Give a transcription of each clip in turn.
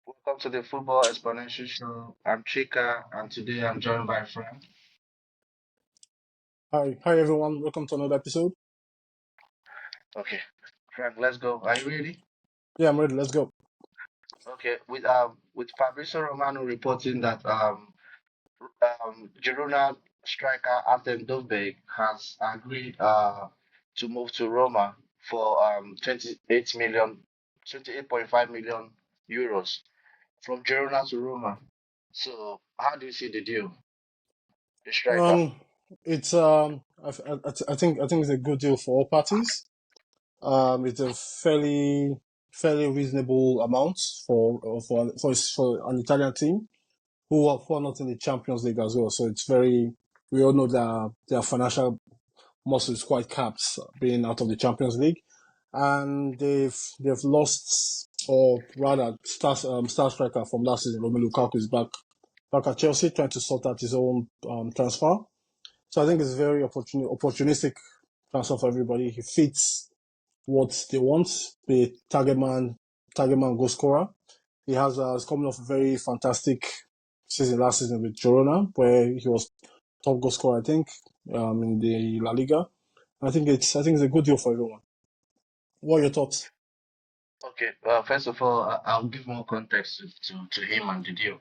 Welcome to the Football Exponential Show. I'm Chika, and today I'm joined by Frank. Hi everyone. Welcome to another episode. Okay, Frank, let's go. Are you ready? Yeah, I'm ready. Let's go. Okay, with Fabrizio Romano reporting that Girona striker Artem Dovbyk has agreed to move to Roma for 28.5 million euros from Girona to Roma. So, how do you see the deal, the striker? Um, it's I think it's a good deal for all parties. It's a fairly reasonable amount for an Italian team who are not in the Champions League as well. So it's very we all know that their financial muscle is quite capped being out of the Champions League, and they've lost, or rather star striker from last season Romelu Lukaku is back at Chelsea trying to sort out his own transfer. So I think it's very opportunistic transfer for everybody. He fits what they want, the target man goal scorer. He's coming off a very fantastic season last season with Girona, where he was top goal scorer, I think, in the La Liga. I think it's a good deal for everyone. What are your thoughts? Okay, first of all, I'll give more context to him and the deal.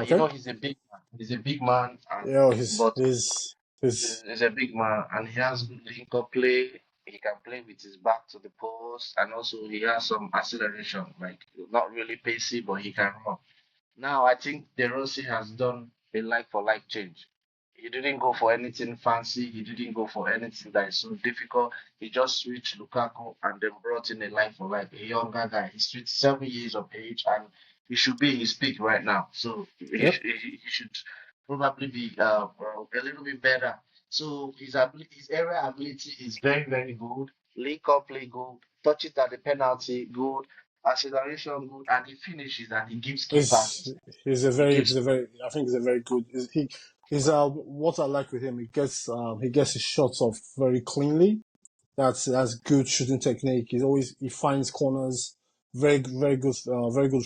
Okay. He's a big man. He's a big man, and Yeah, but he's he's a big man, and he has good link-up play. He can play with his back to the post, and also he has some acceleration. Like not really pacey, but he can run. Now, I think De Rossi has done a like-for-like change. He didn't go for anything fancy. He didn't go for anything that is so difficult. He just switched Lukaku and then brought in a like-for-like, a younger guy. He's 27 years of age and he should be in his peak right now. So Yep. he should probably be a little bit better. So his area ability is very, very good. Link-up play good. Touch it at the penalty good, acceleration good, and he finishes and he gives key He's passes. he's a He very gives he's a very I think he's a very good he's what I like with him, he gets his shots off very cleanly. That's good shooting technique. He finds corners very good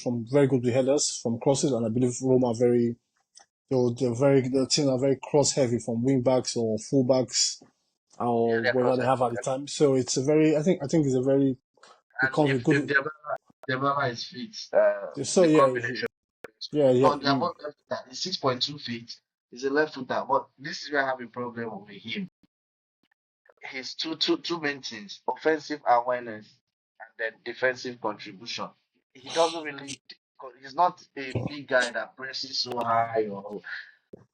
from very good with headers from crosses, and I believe Roma are very the team are very cross heavy from wing backs or full backs yeah, or they're whatever cross they have at the time. So it's a very I think it's a very it and comes with if good. Debaba is fit, So the yeah, combination. yeah, yeah. But they're both left footer. He's 6.2 feet. He's a left footer. But this is where I have a problem with him. He's two main things: offensive awareness and then defensive contribution. He doesn't really. He's not a big guy that presses so high, or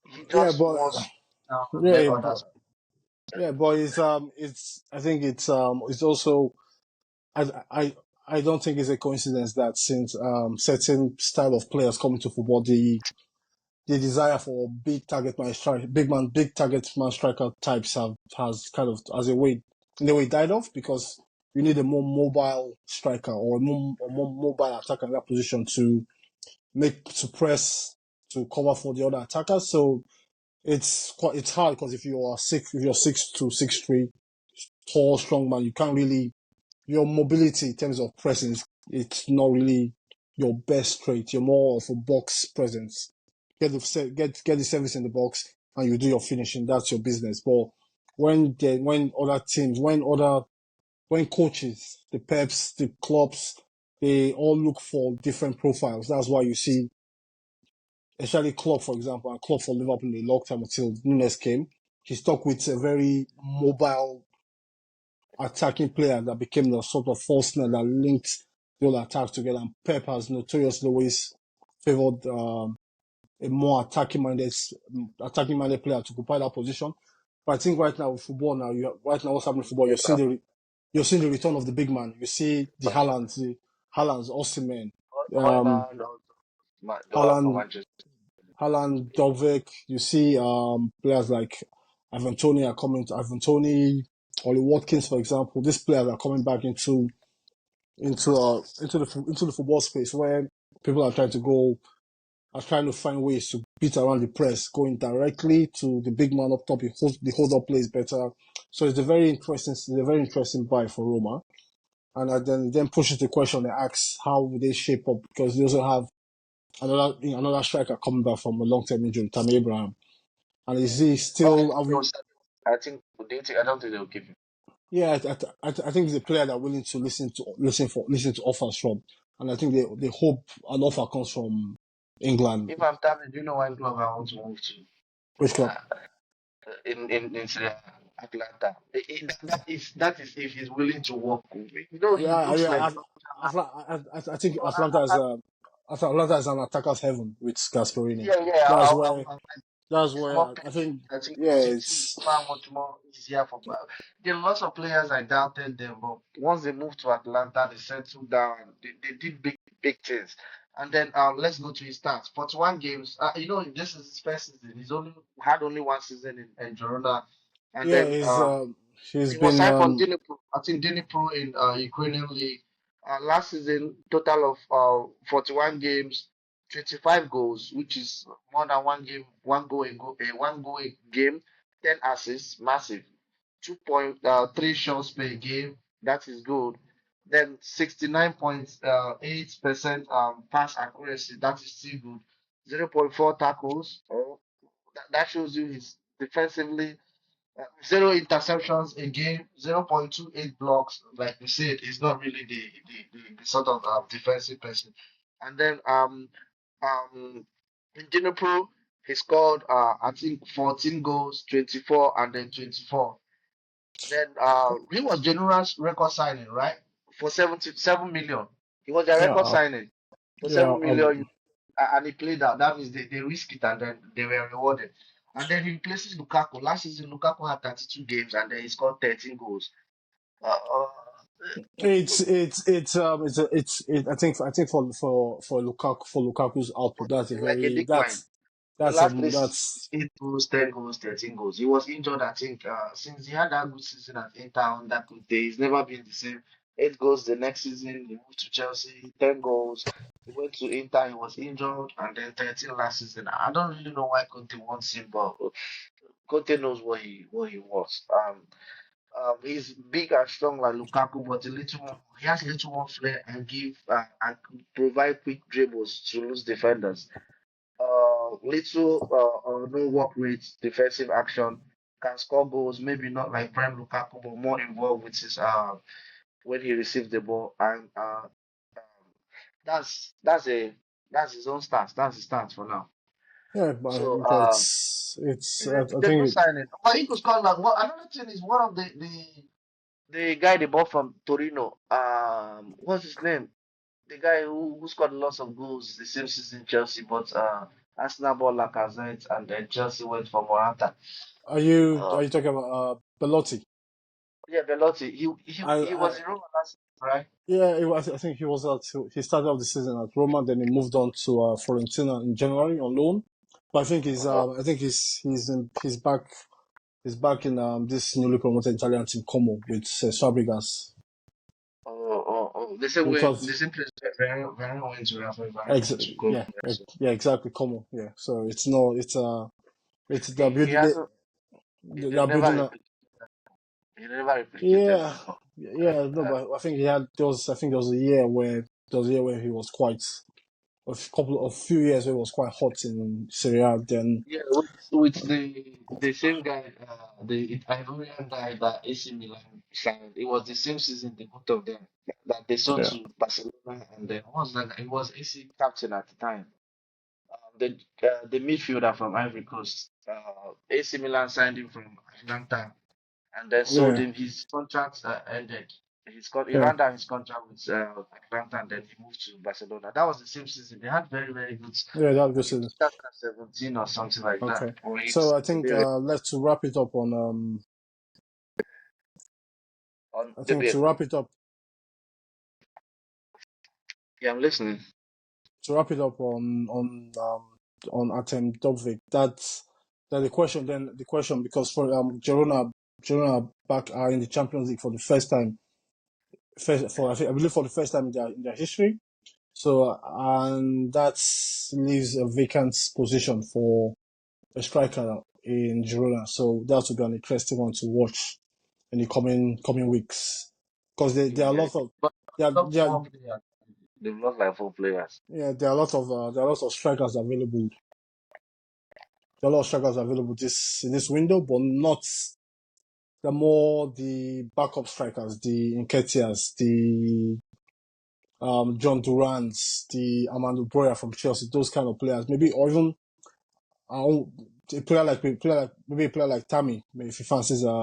he Yeah, just but wants to let yeah, but others. yeah, but it's I think it's also I I I don't think it's a coincidence that since certain style of players come into football, the desire for big target man striker types has kind of as a way in a way died off, because you need a more mobile striker or a more mobile attacker in that position to press to cover for the other attackers. So it's hard, because if you're 6'2", 6'3", tall, strong man, you can't really your mobility in terms of pressing, it's not really your best trait. You're more of a box presence. Get the service in the box and you do your finishing. That's your business. But when other teams, when coaches, the Peps, the clubs, they all look for different profiles. That's why you see, especially Klopp, for example, and Klopp for Liverpool a long time until Nunes came. He stuck with a very mobile attacking player that became the sort of false nine that linked the other attacks together. And Pep has notoriously always favored a more attacking minded player to occupy that position. But I think right now with football, right now what's happening in football, you're seeing the return of the big man. You see the Haalands, Osimhen, um, Haaland, the one from Haaland, Manchester. Haaland, Dovbyk. You see players like Ivan Tony, Ollie Watkins, for example. These players are coming back into the football space, where people are trying to find ways to beat around the press, going directly to the big man up top. The hold up plays better. So it's a very interesting buy for Roma. And then pushes the question and asks how will they shape up, because they also have another striker coming back from a long-term injury, Tammy Abraham. And is he Oh, I still? Are think they will we? sell him. I think. Do you think? I don't think they will keep him. Yeah, I think he's a player that willing to listen to offers from, and I think they hope an offer comes from England. If I'm telling, do you know one club I want to move to? Which club? Uh, in Serie A, Atlanta. That is if he's willing to work with me. You know, he Yeah, looks like yeah. I think Atlanta is an attacker's heaven with Gasperini. yeah, yeah. That's I'm, where I'm that's It's where more I patient. think I think yeah, positivity is it's far much more easier for. There are lots of players I doubted them, but once they moved to Atlanta, they settled down. They did big things. And then let's go to his stats. 41 games. This is his first season. He's only had only one season in Girona, and yeah, then he's he was been signed for Dnipro. I think Dnipro in Ukrainian league. Last season, total of 41 games, 25 goals, which is more than one goal a game, 10 assists, massive. 2.3 shots per game, that is good. Then 69.8% pass accuracy, that is still good. 0.4 tackles. That shows you he's defensively zero interceptions a game, 0.28 blocks. Like we said, he's not really the sort of defensive person. And then in Dnipro, he scored I think 14 goals, 24 and then 24. Then he was generous record signing, right? For 77 million. He was a yeah record signing for yeah 7 million and he played out. That means they risked it and then they were rewarded. And then he replaces Lukaku. Last season, Lukaku had 32 games and then he scored 13 goals. Uh, uh, I think for Lukaku's output like a decline. The that's a last three seasons, that's 8 goals, 10 goals, 13 goals. He was injured, I think, since he had that good season at Inter on that good day. He's never been the same. 8 goals the next season. He moved to Chelsea, 10 goals. He went to Inter, he was injured, and then 13 last season. I don't really know why Conte wants him, but Conte knows what he wants. He's big and strong like Lukaku, but he has a little more flair and could provide quick dribbles to lose defenders. Little or no work rate, defensive action, can score goals. Maybe not like prime Lukaku, but more involved with his when he receives the ball, and that's a that's his own stance. That's his stance for now. yeah, but I So think I it's a good think signing. But he could score like what another thing is one of the guy they bought from Torino. What's his name? The guy who scored lots of goals the same season Chelsea, but Arsenal bought Lacazette and then Chelsea went for Morata. are Uh, you talking about Belotti? yeah, Belotti. He I was in Roma last season, right? Yeah, I think he was he started off the season at Roma, then he moved on to Fiorentina in January on loan. But Uh, I think he's back in this newly promoted Italian team Como with Fabregas the same way, the because same place where Varane went to Rafael Varane went to Como. So yeah, exactly Como, yeah. So it's no it's he, they're he building hasn't they've they're never building a replicated he never replicated yeah that before. yeah no, but I think he had there was a year where he was quite a few years where he was quite hot in Serie A. Then Yeah, with the same guy, the Ivorian guy that AC Milan signed. It was the same season, the both of them that they sold yeah, to Barcelona, and then what was that guy? He was AC captain at the time. The midfielder from Ivory Coast. AC Milan signed him from Atlanta, and then sold yeah, him. His contract ended. He yeah, ran down his contract with Atlanta, and then he moved to Barcelona. That was the same season. They had very very good. yeah. That I was think it. 2017 or something like that. Okay, Or so it's I think let's to wrap it up on on I the think bit. to wrap it up Yeah, I'm listening. on Artem Dovbyk. That the question because for Girona back are in the Champions League for the first time I believe for the first time in their history. So and that leaves a vacant position for a striker in Girona. So that would be an interesting one to watch in the coming weeks because there are a Yeah, lot of but there are, top there are, four player. They've lost like four players. Yeah, there are a lot of strikers available. There are a lot of strikers available this in this window, but not the more the backup strikers, the Nketiahs, the John Durant's, the Armando Broya from Chelsea, those kind of players, maybe or even uh, maybe a player like Tammy, maybe if he But I,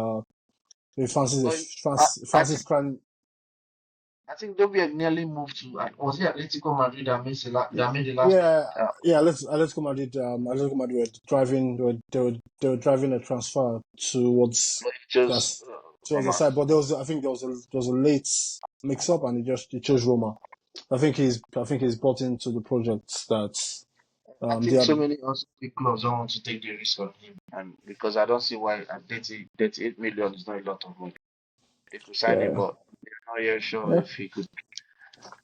I fancies think trying. I think Dovbyk nearly moved to was it Atletico Madrid that made the last move? Yeah, yeah. Atletico Madrid were driving. They were driving a transfer towards But he chose that's towards the Roma. side. But I think there was a late mix up, and he chose Roma. I think he's bought into the project that I they think are. so many also big clubs don't want to take the risk on him, and because I don't see why at 38 million is not a lot of money. They could sign him, Yeah, but they're not yet sure yeah, if he could.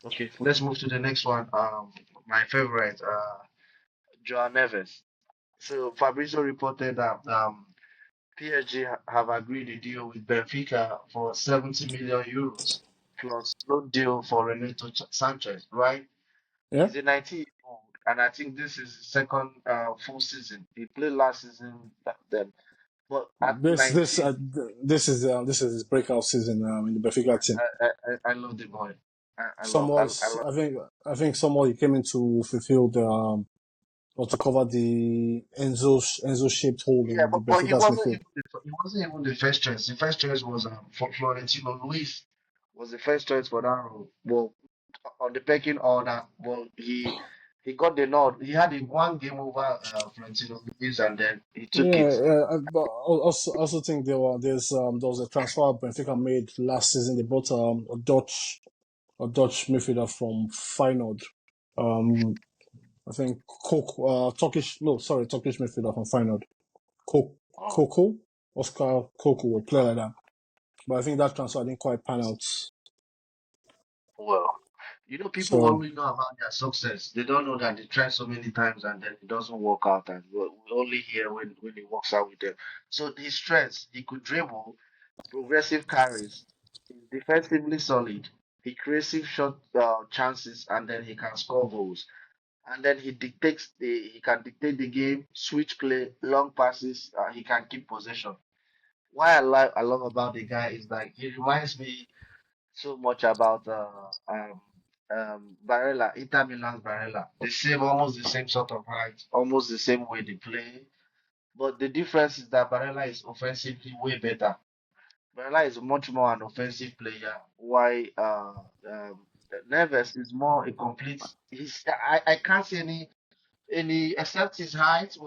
Okay, let's move to the next one. My favorite, Joao Neves. So Fabrizio reported that PSG have agreed a deal with Benfica for 70 million euros plus loan deal for Renato Sanchez, right? yeah. He's a 19-year-old, and I think this is his second full season. He played last season then, but at This 19, this is his breakout season in the Benfica team. I love the boy. I Somewhat, love. I think somewhat he came in to fulfill the or to cover the Enzo shaped hole Yeah, in the but Benfica's midfield. he wasn't even the first choice. The first choice was for Florentino Luis was the first choice for that role. Well, on the pecking order, well he got the nod. He had a one game over Florentino Luis, and then he took Yeah, it. but I also think there was a transfer Benfica made last season. They bought a Dutch midfielder from Feyenoord. Um, I think Turkish midfielder from Feyenoord. Kok, Oh, Koko, Oscar Koko, or player like that. But I think that transfer didn't quite pan out. well, people So only know about their success. They don't know that they try so many times and then it doesn't work out, and we only hear when it works out with them. So his strengths, he could dribble, progressive carries, he's defensively solid, he creative shot chances, and then he can score goals. And then he can dictate the game, switch play, long passes. He can keep possession. What I love about the guy is like he reminds me so much about Barella, Inter Milan's Barella. Almost the same sort of height, almost the same way they play. But the difference is that Barella is offensively way better. Barella is much more an offensive player. Why Neves is more a complete. I can't see any except his height.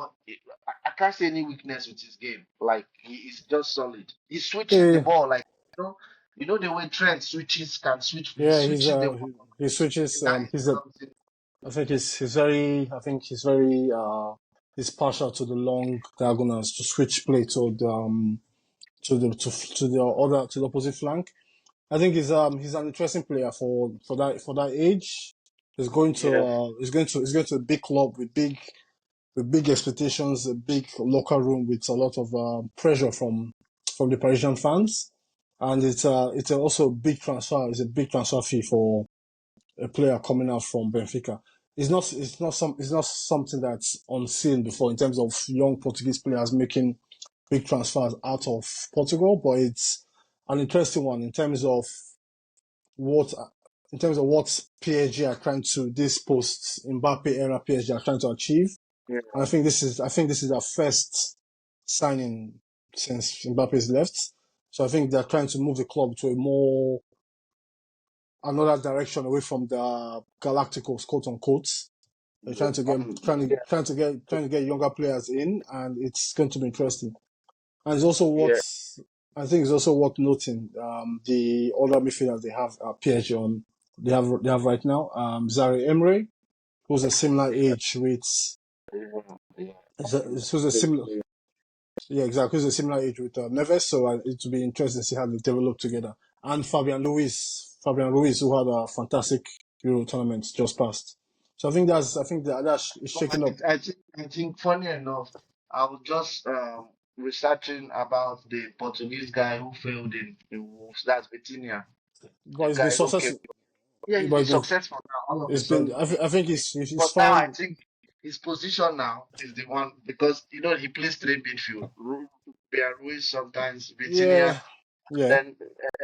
I can't see any weakness with his game. Like he is just solid. He switches the yeah, ball like the way Trent switches can switch. He yeah, switches the ball. he switches. That is something. I think he's partial to the long diagonals to switch play to the other to the opposite flank. I think he's an interesting player for that age. Yeah, He's going to a big club with big expectations, a big locker room with a lot of pressure from the Parisian fans, and it's also a big transfer. It's a big transfer fee for a player coming out from Benfica. It's not something that's unseen before in terms of young Portuguese players making big transfers out of Portugal, but it's an interesting one what in terms of what PSG are trying to this post Mbappe era PSG are trying to achieve. And yeah. I think this is our first signing since Mbappe's left. So I think they're trying to move the club to a more another direction away from the Galacticos, quote unquote. They're Yeah. Yeah, trying to get younger players in, and it's going to be interesting. And it's also yeah. I think it's also worth noting the other midfielders they have PSG on they have right now. Zari Emre, who's a similar age with Yeah. who's a similar yeah exactly who's a similar age with Neves. So it will be interesting to see how they develop together. And Fabian Ruiz, who had a fantastic Euro tournament just passed. So I think that's But shaking up. I think funny enough, I was just researching about the Portuguese guy who failed in Wolves. That's Vitinha, But the it's been guy who came. successful. Yeah, but he's successful now. All of a it's been. sudden, I think he's but now I found. think his position now is the one because you know he plays three midfield. Ruiz sometimes, Vitinha, Yeah, yeah. then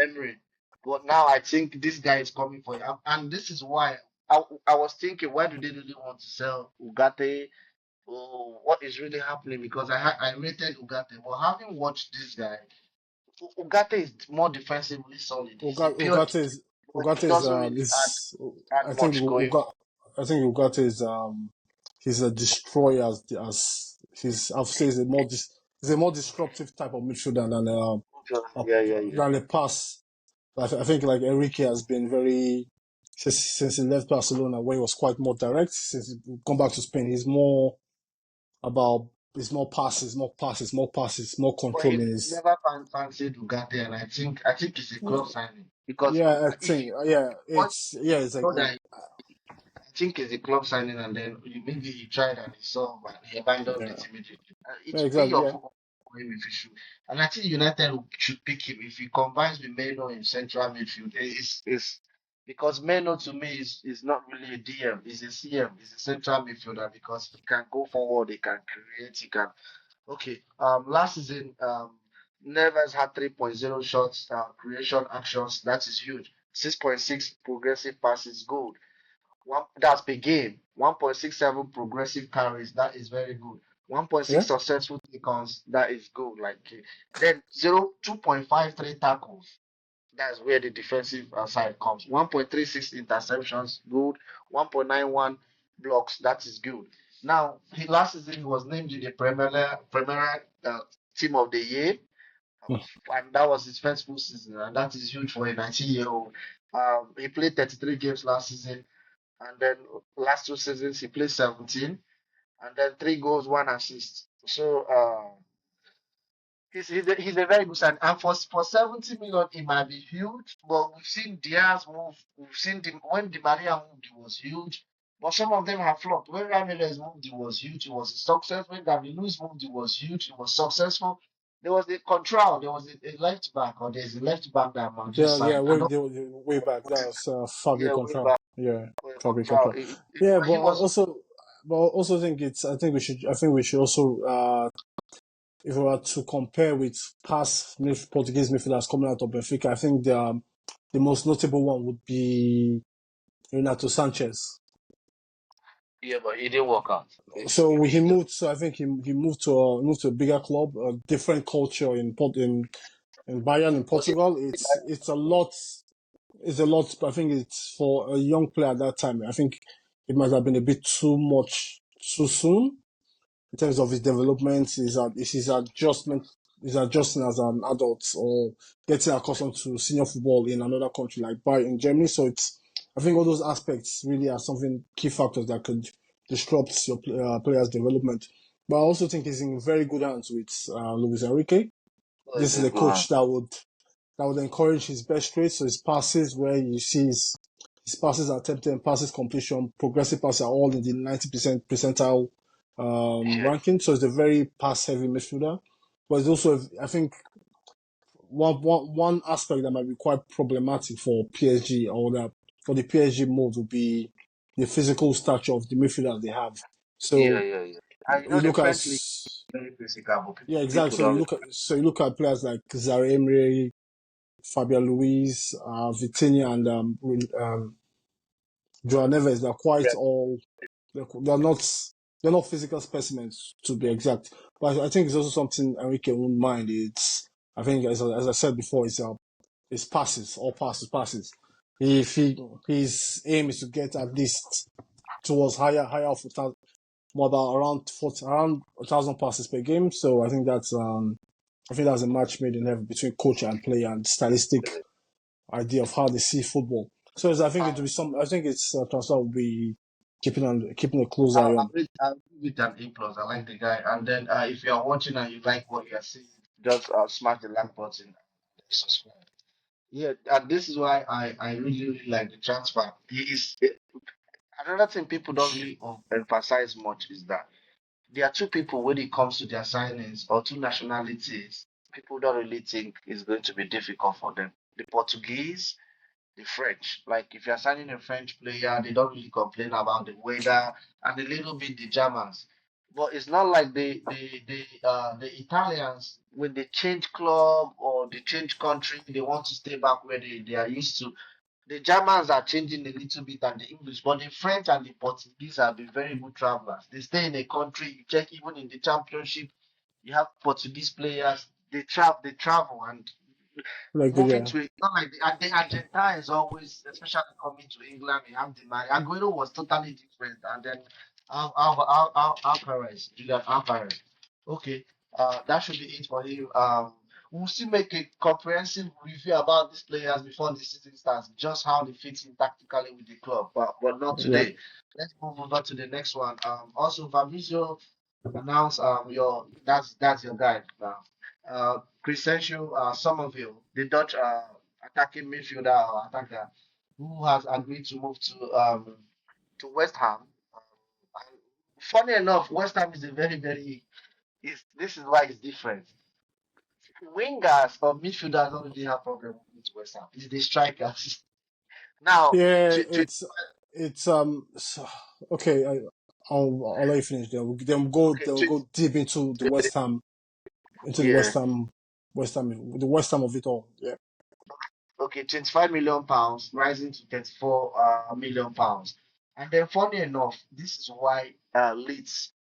Emery. But now I think this guy is coming for him, and this is why I was thinking, why do they really want to sell Ugarte? Oh, what is really happening? Because I rated Ugarte, but having watched this guy, Ugarte is more defensively solid. He's a pure Ugarte defender, but he Is doesn't really add I think much going on. Ugarte is he's a destroyer as he's I've said he's a more disruptive type of midfielder a, Yeah, yeah, yeah. than a pass. I think like Enrique has been very since he left Barcelona where he was quite more direct. Since he come back to Spain, he's more about it's more passes, more But he controlling. His never fancied Ugarte, and I think it's a club signing because yeah, I if think you watch, it's like know that I think it's a club signing, and then maybe he tried and he saw, and he abandoned yeah, it immediately. yeah It will be exactly your yeah. fault for him if you should. And I think United should pick him if he combines with Meno in central midfield. Is because Meno to me is not really a DM. He's a CM. He's a central midfielder because he can go forward. He can create. He can. Okay. Last season, Neves had 3.0 shots, creation actions. That is huge. 6.6 progressive passes, goal. That's per game. 1.67 progressive carries. That is very good. Yeah. 1.6 successful take-ons. That is good. Then 2.53 tackles. That's where the defensive side comes. 1.36 interceptions. Good. 1.91 blocks. That is good. Now, last season he was named in the Premier Team of the Year, and that was his first full season, and that is huge for a 19-year-old. He played 33 games last season, and then last two seasons he played 17, and then 3 goals, 1 assist. So he's a very good sign. And for 70 million, it might be huge, but we've seen Diaz move. We've seen when Di Maria moved, it was huge. But some of them have flopped. When Ramirez moved, it was huge. It was a success. When David Luiz moved, it was huge. It was successful. There was the control. There was a left back, or there's a left back that Manju Yeah, signed. I don't way back. know what That is was Fabio yeah, way Contral. back. Yeah, Fabio Control. Contral. Yeah, He was but I also think I think we should also if we were to compare with past Portuguese midfielders coming out of Benfica, I think the most notable one would be Renato Sanchez. yeah, but it didn't work out. So he moved. So I think he moved to a bigger club, a different culture in Bayern in Was it? Portugal. It's a lot. It's a lot. I think it's for a young player at that time. I think it might have been a bit too much too soon in terms of his development. His adjustment, his adjusting as an adult or getting accustomed to senior football in another country like Bayern in Germany. So I think all those aspects really are something key factors that could disrupt your player's development. But I also think he's in very good hands with Luis Enrique. Was This is in a good coach hands. that would encourage his best traits. So his passes, where you see his passes attempted and passes completion, progressive passes are all in the 90% percentile Yeah, ranking. So it's a very pass heavy midfielder. But it's also, I think, one aspect that might be quite problematic for PSG or that for the PSG move would be the physical stature of the midfielders they have. yeah, So yeah, yeah. And you the look at French league is very physical, but yeah, exactly. people don't. So you look at players like Zare Emery, Fabian Luiz, Vitinha, and Joao Neves. They're quite all they're not they're not physical specimens to be exact. But I think it's also something Enrique won't mind. It's I think as I said before, it's passes, all passes. If his aim is to get at least towards higher of more about around 1,000 passes per game. So I think that's a match made in heaven between coach and player and stylistic idea of how they see football. So I think it will be some. I think it's transfer will be keeping a close eye on. I'll give it an A plus. I like the guy. And then if you are watching and you like what you are seeing, just smash the like button and subscribe. Yeah, and this is why I really, really like the transfer. Another thing people don't really emphasize much is that there are two people when it comes to their signings or two nationalities, people don't really think it's going to be difficult for them. The Portuguese, the French. Like if you're signing a French player, they don't really complain about the weather and a little bit the Germans. But it's not like the Italians when they change club or they change country, they want to stay back where they are used to. The Germans are changing a little bit and the English, but the French and the Portuguese have been very good travelers. They stay in a country, you check even in the championship, you have Portuguese players, they travel and Like moving yeah, to it, not like the Argentines always, especially coming to England, they have the man. Aguero was totally different, and then Alvarez, Julian Alvarez. Okay, that should be it for him. We'll still make a comprehensive review about these players before the season starts, just how they fit in tactically with the club, but not yeah, today. Let's move over to the next one. Also Fabrizio announced your that's your guy now. Crysencio Summerville, the Dutch attacking midfielder or attacker, who has agreed to move to West Ham. And funny enough, West Ham is a very is this is why it's different. Wingers or midfielders don't really have problem with West Ham. It's the strikers. Now, yeah. to It's so, okay. I'll let you finish. Then we'll okay, go deep into the West Ham, into the yeah. The West Ham of it all. Yeah, Okay, 25 million pounds rising to 34 million pounds. And then funny enough, this is why Leeds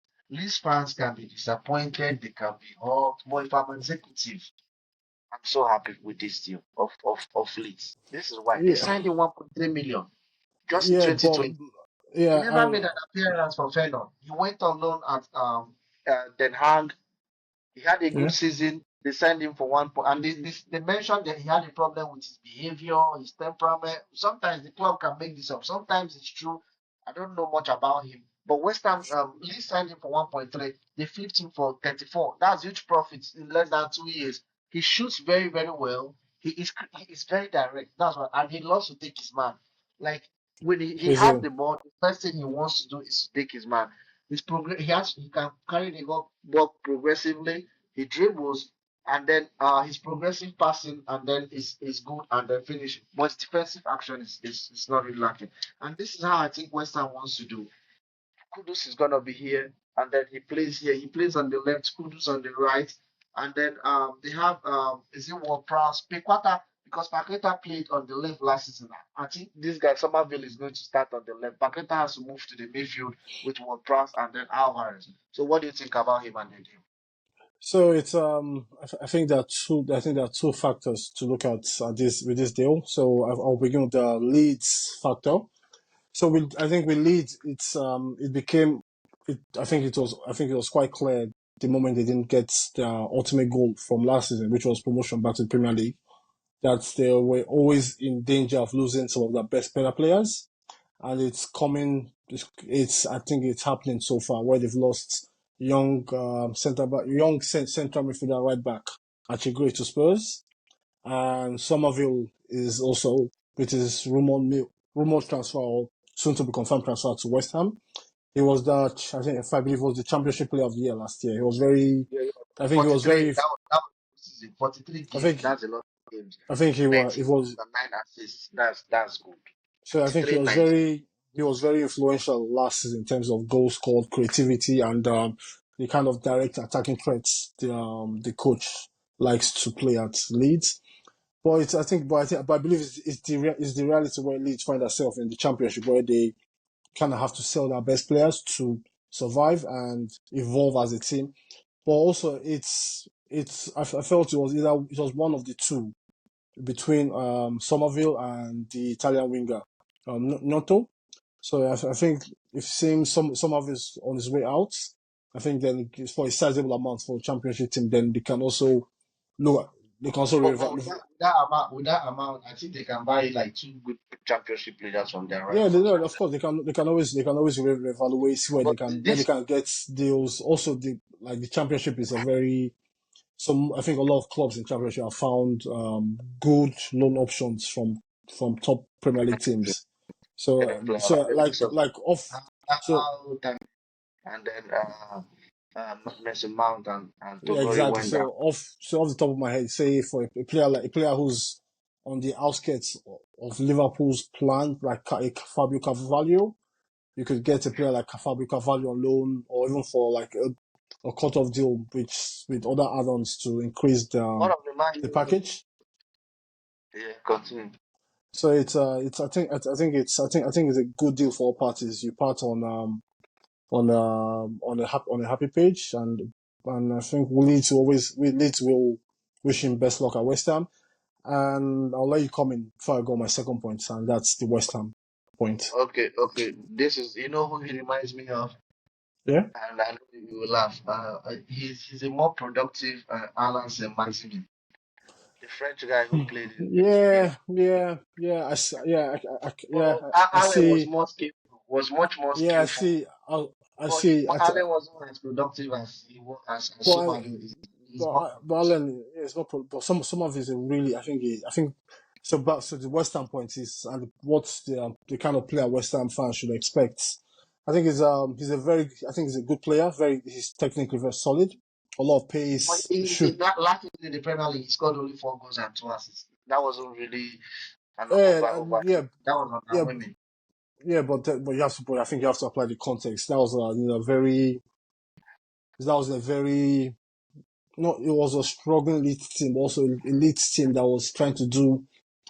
fans can be disappointed, they can be hurt. But if I'm executive, I'm so happy with this deal of Leeds. This is why they yeah, signed him 1.3 million just in yeah. But 2020. He yeah, never and made an appearance for Feyenoord. He went on loan at Den Haag. He had a good yeah, season. They signed him for 1 point. And they mentioned that he had a problem with his behavior, his temperament. Sometimes the club can make this up. Sometimes it's true. I don't know much about him. But West Ham, Lee signed him for 1.3. They flipped him for 34. That's huge profits in less than 2 years. He shoots very well. He is very direct. That's what. And he loves to take his man. Like when he he's has a the ball, the first thing he wants to do is to take his man. He can carry the ball progressively. He dribbles and then his progressive passing and then is good and then finishing. But his defensive action is not really lacking. And this is how I think West Ham wants to do. Kudus is gonna be here, and then he plays here. He plays on the left, Kudus on the right, and then they have is it Ward-Prowse, Pequata, because Paqueta played on the left last season. I think this guy Somerville is going to start on the left. Paqueta has to move to the midfield with Ward-Prowse and then Alvarez. So what do you think about him and the team? So it's I think there are two factors to look at this with this deal. So I'll begin with the Leeds factor. So I think with Leeds, it became I think it was quite clear the moment they didn't get their ultimate goal from last season, which was promotion back to the Premier League, that they were always in danger of losing some of their best better players, and it's coming. I think it's happening so far where they've lost young central midfielder right back Achigre to Spurs, and Somerville is also with his rumored transfer or soon to be confirmed transfer to West Ham. He was that I think if I believe was the Championship Player of the Year last year. He was very, Yeah, yeah. I think he was 43. very, That was season. 43 I games. think That's a lot of games. I think he 19 was. goals and 9 assists. That's good. So I think 43, 19. he was very influential last season in terms of goals scored, creativity, and the kind of direct attacking threats the coach likes to play at Leeds. But I believe it's the reality where Leeds find themselves in the Championship, where they kind of have to sell their best players to survive and evolve as a team. But also, I felt it was one of the two between Somerville and the Italian winger Noto. So I think if seeing some of his on his way out, I think then it's for a sizable amount for a championship team. Then they can also look. They can also But with that amount, I think they can buy like two good championship players from their yeah, rivals. of course they can always reevaluate, see where But they this can get deals. Also, the championship is a very some I think a lot of clubs in championship have found good loan options from top Premier League teams. them player So like the likes of like off so Out and then Mason Mount and yeah, Tomori exactly. went down. So off the top of my head, say for a player who's on the outskirts of Liverpool's plan, like Fabio Carvalho. You could get a player like Fabio Carvalho on loan, or even for like a cut-off deal, which with other add-ons to increase One of the man the you package. yeah, continue. So it's I think it's a good deal for all parties. You part on a happy page, and I think we Leeds will wish him best luck at West Ham. And I'll let you come in before I go on my second point, and that's the West Ham point. Okay, okay. This is you know who he reminds me of, Yeah, and I know you will laugh. He's a more productive Alan Saint-Maximin, the French guy who played in Sevilla. But I Allen was see. more skillful, was much more Yeah, I skillful. see. I But see. Allen wasn't as productive as he was as But Somerville is. He's more but productive. Alan, yeah, it's not. But some of his are really. I think so. But so the West Ham point is, and what the kind of player West Ham fans should expect. I think he's a very. I think he's a good player. He's technically very solid. A lot of But pace. he Shoot. that last season in the Premier League, he scored only 4 goals and 2 assists. That wasn't really an Yeah, overachievement. That was yeah, underwhelming. yeah. But you have to. But I think you have to apply the context. That was very. That was a very no, it was a struggling lead team, also a lead team that was trying to do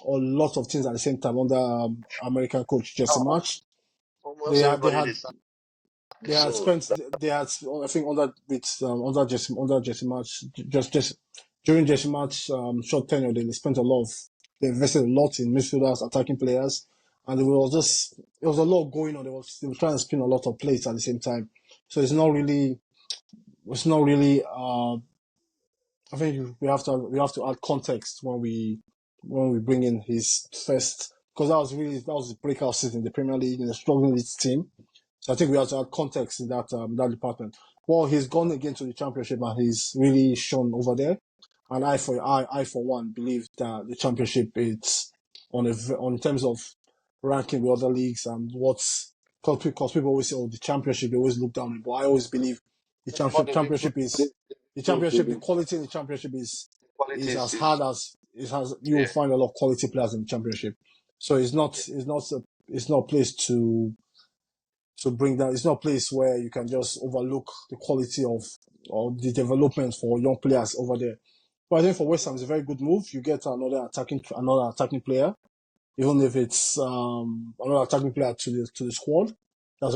a lot of things at the same time under American coach Jesse Oh, March. They almost had they everybody had they signed. they had So spent they had I think under Jesse March just during Jesse March short tenure they spent a lot of they invested a lot in midfielders, attacking players, and there was a lot going on. They were trying to spin a lot of plates at the same time. So it's not really I think we have to add context when we bring in his first because that was the breakout season in the Premier League in a struggling Leeds team. So I think we have to add context in that department. Well, he's gone again to the Championship and he's really shone over there. And I for one believe that the Championship is on terms of ranking with other leagues and what's because people always say oh the Championship they always look down on it, but I always believe the but they've championship improved. is the They've championship, the improved. quality in the championship The quality is as hard is as it has. You will yeah. find a lot of quality players in the championship. So Yeah. it's not a place to bring that. It's not a place where you can just overlook the quality of or the development for young players over there. But I think for West Ham, it's a very good move. You get another attacking player, even if it's another attacking player to the squad that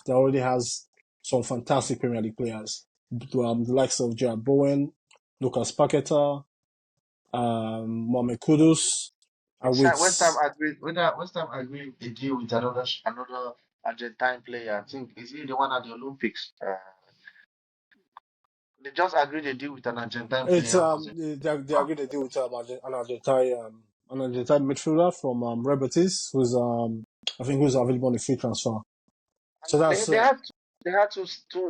already has some fantastic Premier League players, the likes of Jared Bowen, Lucas Paqueta, Mohamed Kudus, and with West Ham agreed a deal with another Argentine player. I think is he the one at the Olympics? They just agreed a deal with an Argentine it's player. Was it? they agreed to deal with an Argentine midfielder from Real Betis who's I think who's available on a free transfer. So And that's they had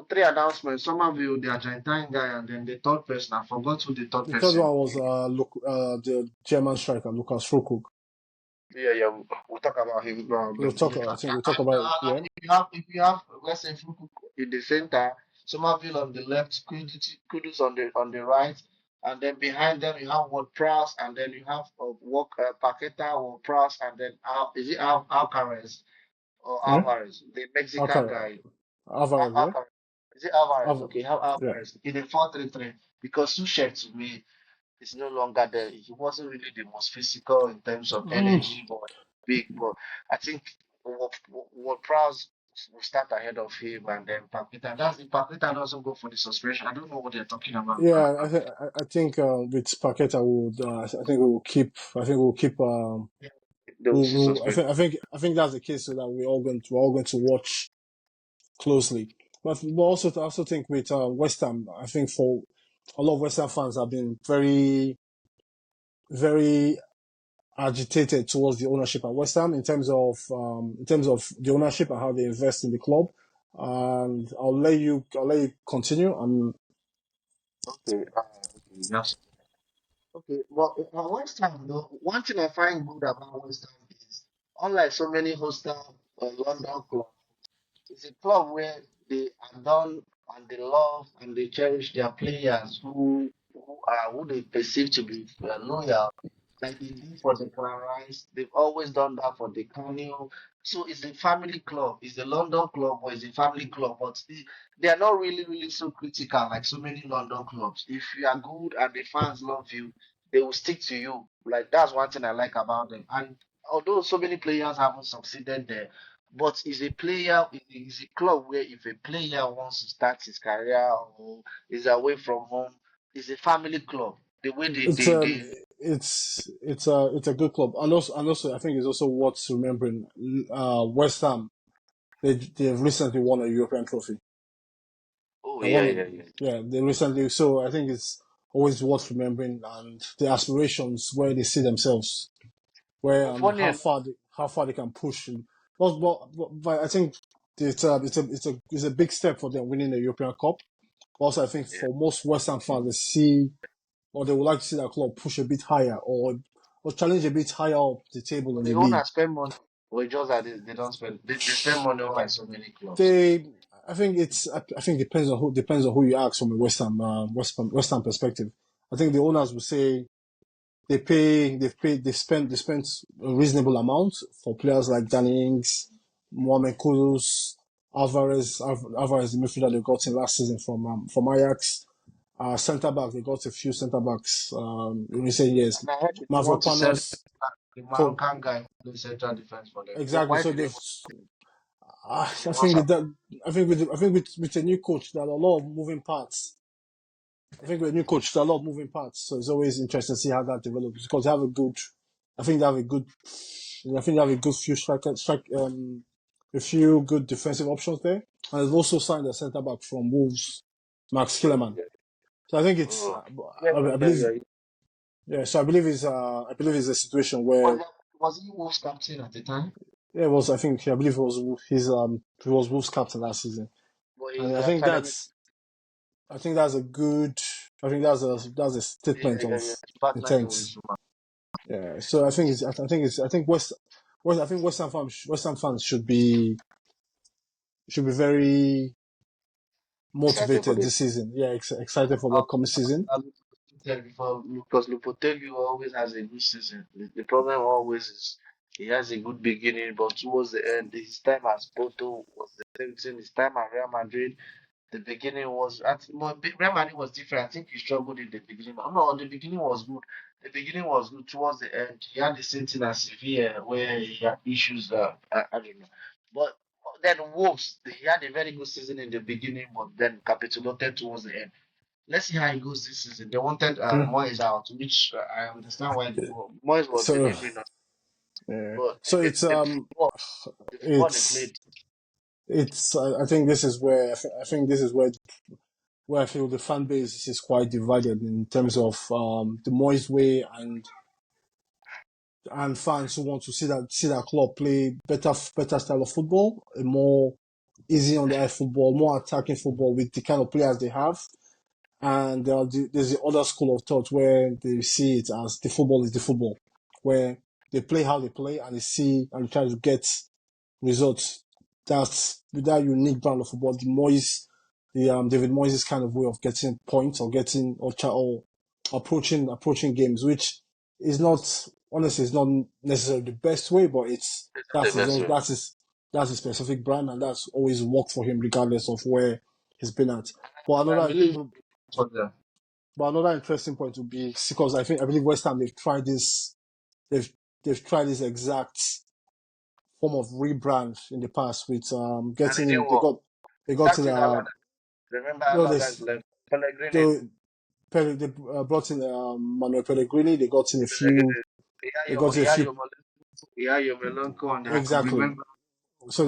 three announcements. Somerville, the Argentine guy, and then the third person. I forgot who the third the third person. one was the German striker Lucas Füllkrug. Yeah, yeah, we'll talk about him. I think we'll talk about it. Yeah. If you have let's say Fuku in the center, Somerville on the left, Kudus on the right, and then behind them you have Ward Prowse, and then you have Paqueta, Ward Prowse, and then is it Alcaraz or Yeah. Alvarez, the Mexican Alcaraz, guy? Alvarez, yeah. Alcaraz. Is it Alvarez? Alvarez, Okay, have yeah. Alvarez in the 4-3-3 because Suchet to me is no longer there. He wasn't really the most physical in terms of Mm, energy, but big. But I think what Prowse will start ahead of him, and then Paqueta. That's if Paqueta doesn't go for the suspension. I don't know what they're talking about. yeah, I think with Paqueta, I think we will keep. I think we'll keep. They will see suspension. I think that's the case, so that we're all going to watch closely. But also, I also think with West Ham, I think for a lot of West Ham fans have been very agitated towards the ownership at West Ham in terms of the ownership and how they invest in the club. And I'll let you continue. Okay, okay, yes. Okay, well, West Ham, though, one thing I find good about West Ham is, unlike so many hostile London clubs. It's a club where they are done and they love and they cherish their players who they perceive to be loyal. like they did for the Rice. They've always done that for the Canio. So it's a family club. It's a London club, or it's a family club. But they are not really, really so critical like so many London clubs. If you are good and the fans love you, they will stick to you. Like that's one thing I like about them. And although so many players haven't succeeded there, but it's a club where if a player wants to start his career or is away from home, it's a family club. The way It's it's a good club, and also I think it's also worth remembering. West Ham, they've recently won a European trophy. oh They yeah, won, yeah, yeah. yeah, they recently. So I think it's always worth remembering and the aspirations where they see themselves, where But and funny enough, how far they can push. But I think it's a big step for them winning the European Cup. Also, I think yeah. for most West Ham fans, they see or they would like to see that club push a bit higher or challenge a bit higher up the table in But the the league. owners spend money. But it's just that they don't spend. They spend money on like so many clubs. They, I think depends on who you ask from a West Ham perspective. I think the owners will say they spent a reasonable amount for players like Danny Ings, Mohamed Kudus, Alvarez, the midfielder they got in last season from Ajax. Centre back, they got a few centre backs in recent years. And I heard they want to sell Mavropanos. the So Moroccan guy who plays central defense for them. exactly. Why So do they they've. want I they want think some? that I think with a new coach, there are a lot of moving parts. I think with a new coach, there are a lot of moving parts. So it's always interesting to see how that develops because they have a good. I think they have a good. I think they have a good few a few good defensive options there, and they've also signed a centre back from Wolves, Max Oh, Killerman. yeah. So I think it's. Oh, yeah, I yeah, believe. yeah. Yeah. So I believe it's a situation Was where that, was he Wolves captain at the time? yeah, it was. I believe it was he was Wolves captain last season, But he's and the academy. I think that's a good. I think that's a Yeah, statement yeah, of yeah. Partnering intent. with Zuma. Yeah. So I think I think I think West Ham fans should be very Excited for motivated the this season. Yeah, excited for the upcoming season. I tell before because Lopetegui always has a good season. The problem always is he has a good beginning, but towards the end, his time as Porto was the same thing. His time at Real Madrid, the beginning was well, Real Madrid was different. I think he struggled in the beginning. No, the beginning was good. The beginning was good. Towards the end, he had the same thing as Sevilla, where he had issues. I don't know, but then Wolves, he had a very good season in the beginning, but then capitulated towards the end. Let's see how it goes this season. They wanted Hmm. Moyes out, which I understand why Moyes was So delivering us, yeah. but So the football they it's played. I think this is where I think this is where I feel the fan base is quite divided in terms of the Moyes way and fans who want to see that club play better style of football, a more easy on the eye football, more attacking football with the kind of players they have. And there's the other school of thought where they see it as the football is the football, where they play how they play and they see and try to get results. That's with that unique brand of football, the David Moyes' kind of way of getting points or getting or approaching games, which is not honestly is not necessarily the best way, but It's not the best way. that's his specific brand and that's always worked for him regardless of where he's been at. But And I another believe for them. but another interesting point would be because I believe West Ham they've they've tried this exact form of rebrand in the past with And it getting didn't work. they got in Exactly Alaba. Remember no Alaba is left. Pellegrini. they they brought in Manuel Pellegrini. Pellegrini. They got in a few He had your Melanco, and I could exactly. remember. So So I,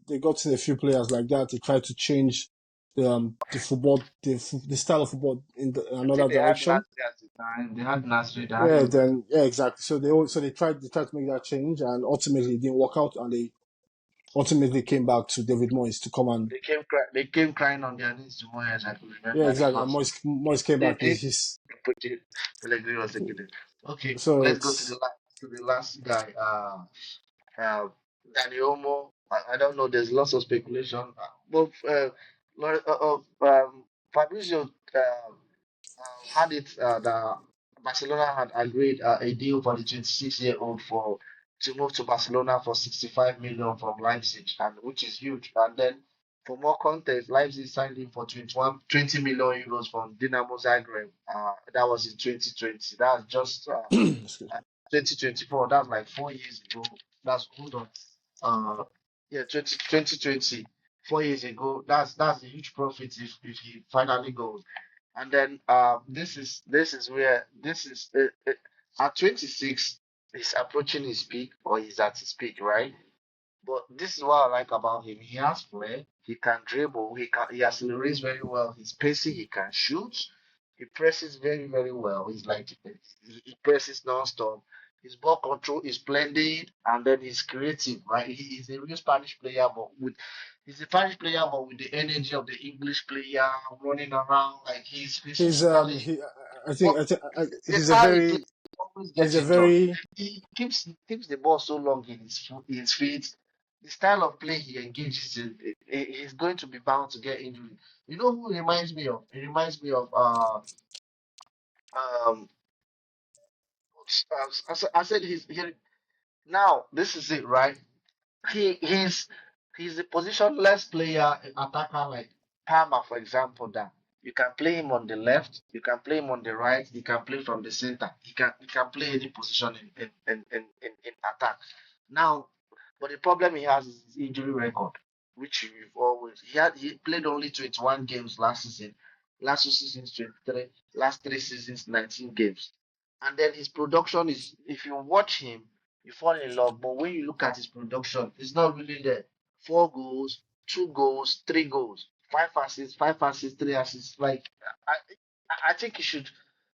they got in a few players like that. They tried to change the football the style of football in I think another they had direction. Nasri at the time. They had Nasri. They had Yeah, him. then yeah, exactly. So they tried to make that change, and ultimately it didn't work out, and they ultimately came back to David Moyes to come and They came crying on their knees to Moyes. I could yeah, remember they exactly. And lost. Moyes came They back. did. He's Put it. Pellegrini was a good. Okay, so let's go to the it's last guy. Dani Olmo. I don't know. There's lots of speculation. But Fabrizio had it Barcelona had agreed a deal for the 26-year-old for to move to Barcelona for 65 million from Leipzig, and which is huge. And then, for more context, Leipzig signed him for 20 million euros from Dinamo Zagreb. That was in 2020. That's just Excuse me. 2024. That's like 4 years ago. That's hold on. Uh, yeah, 2020, 4 years ago. That's a huge profit if he finally goes. And then this is where this is at 26, he's approaching his peak or he's at his peak, right? But this is what I like about him. He has flair. He can dribble. He accelerates very well. He's pacey. He can shoot. He presses very, very well. He's like he presses non-stop. His ball control is splendid, and then he's creative, right? He's a real Spanish player, but with he's a Spanish player, but with the energy of the English player, running around like he's He's physically. he But I think it's how he plays. He always he's gets a it done. very He keeps the ball so long in his feet. The style of play he engages in, he's going to be bound to get injured. You know who he reminds me of? He reminds me of um I said now this is it, right? he he's he's a positionless player, attacker like Palmer, for example. That you can play him on the left, you can play him on the right, you can play from the center. He can play any position in attack. Now, but the problem he has is his injury record, which we've always he played only 21 games last season. Last 2 seasons 23, last 3 seasons 19 games. And then his production is, if you watch him, you fall in love. But when you look at his production, it's not really there. 4 goals, 2 goals, 3 goals, 5 assists, 5 assists, 3 assists. Like I think he should.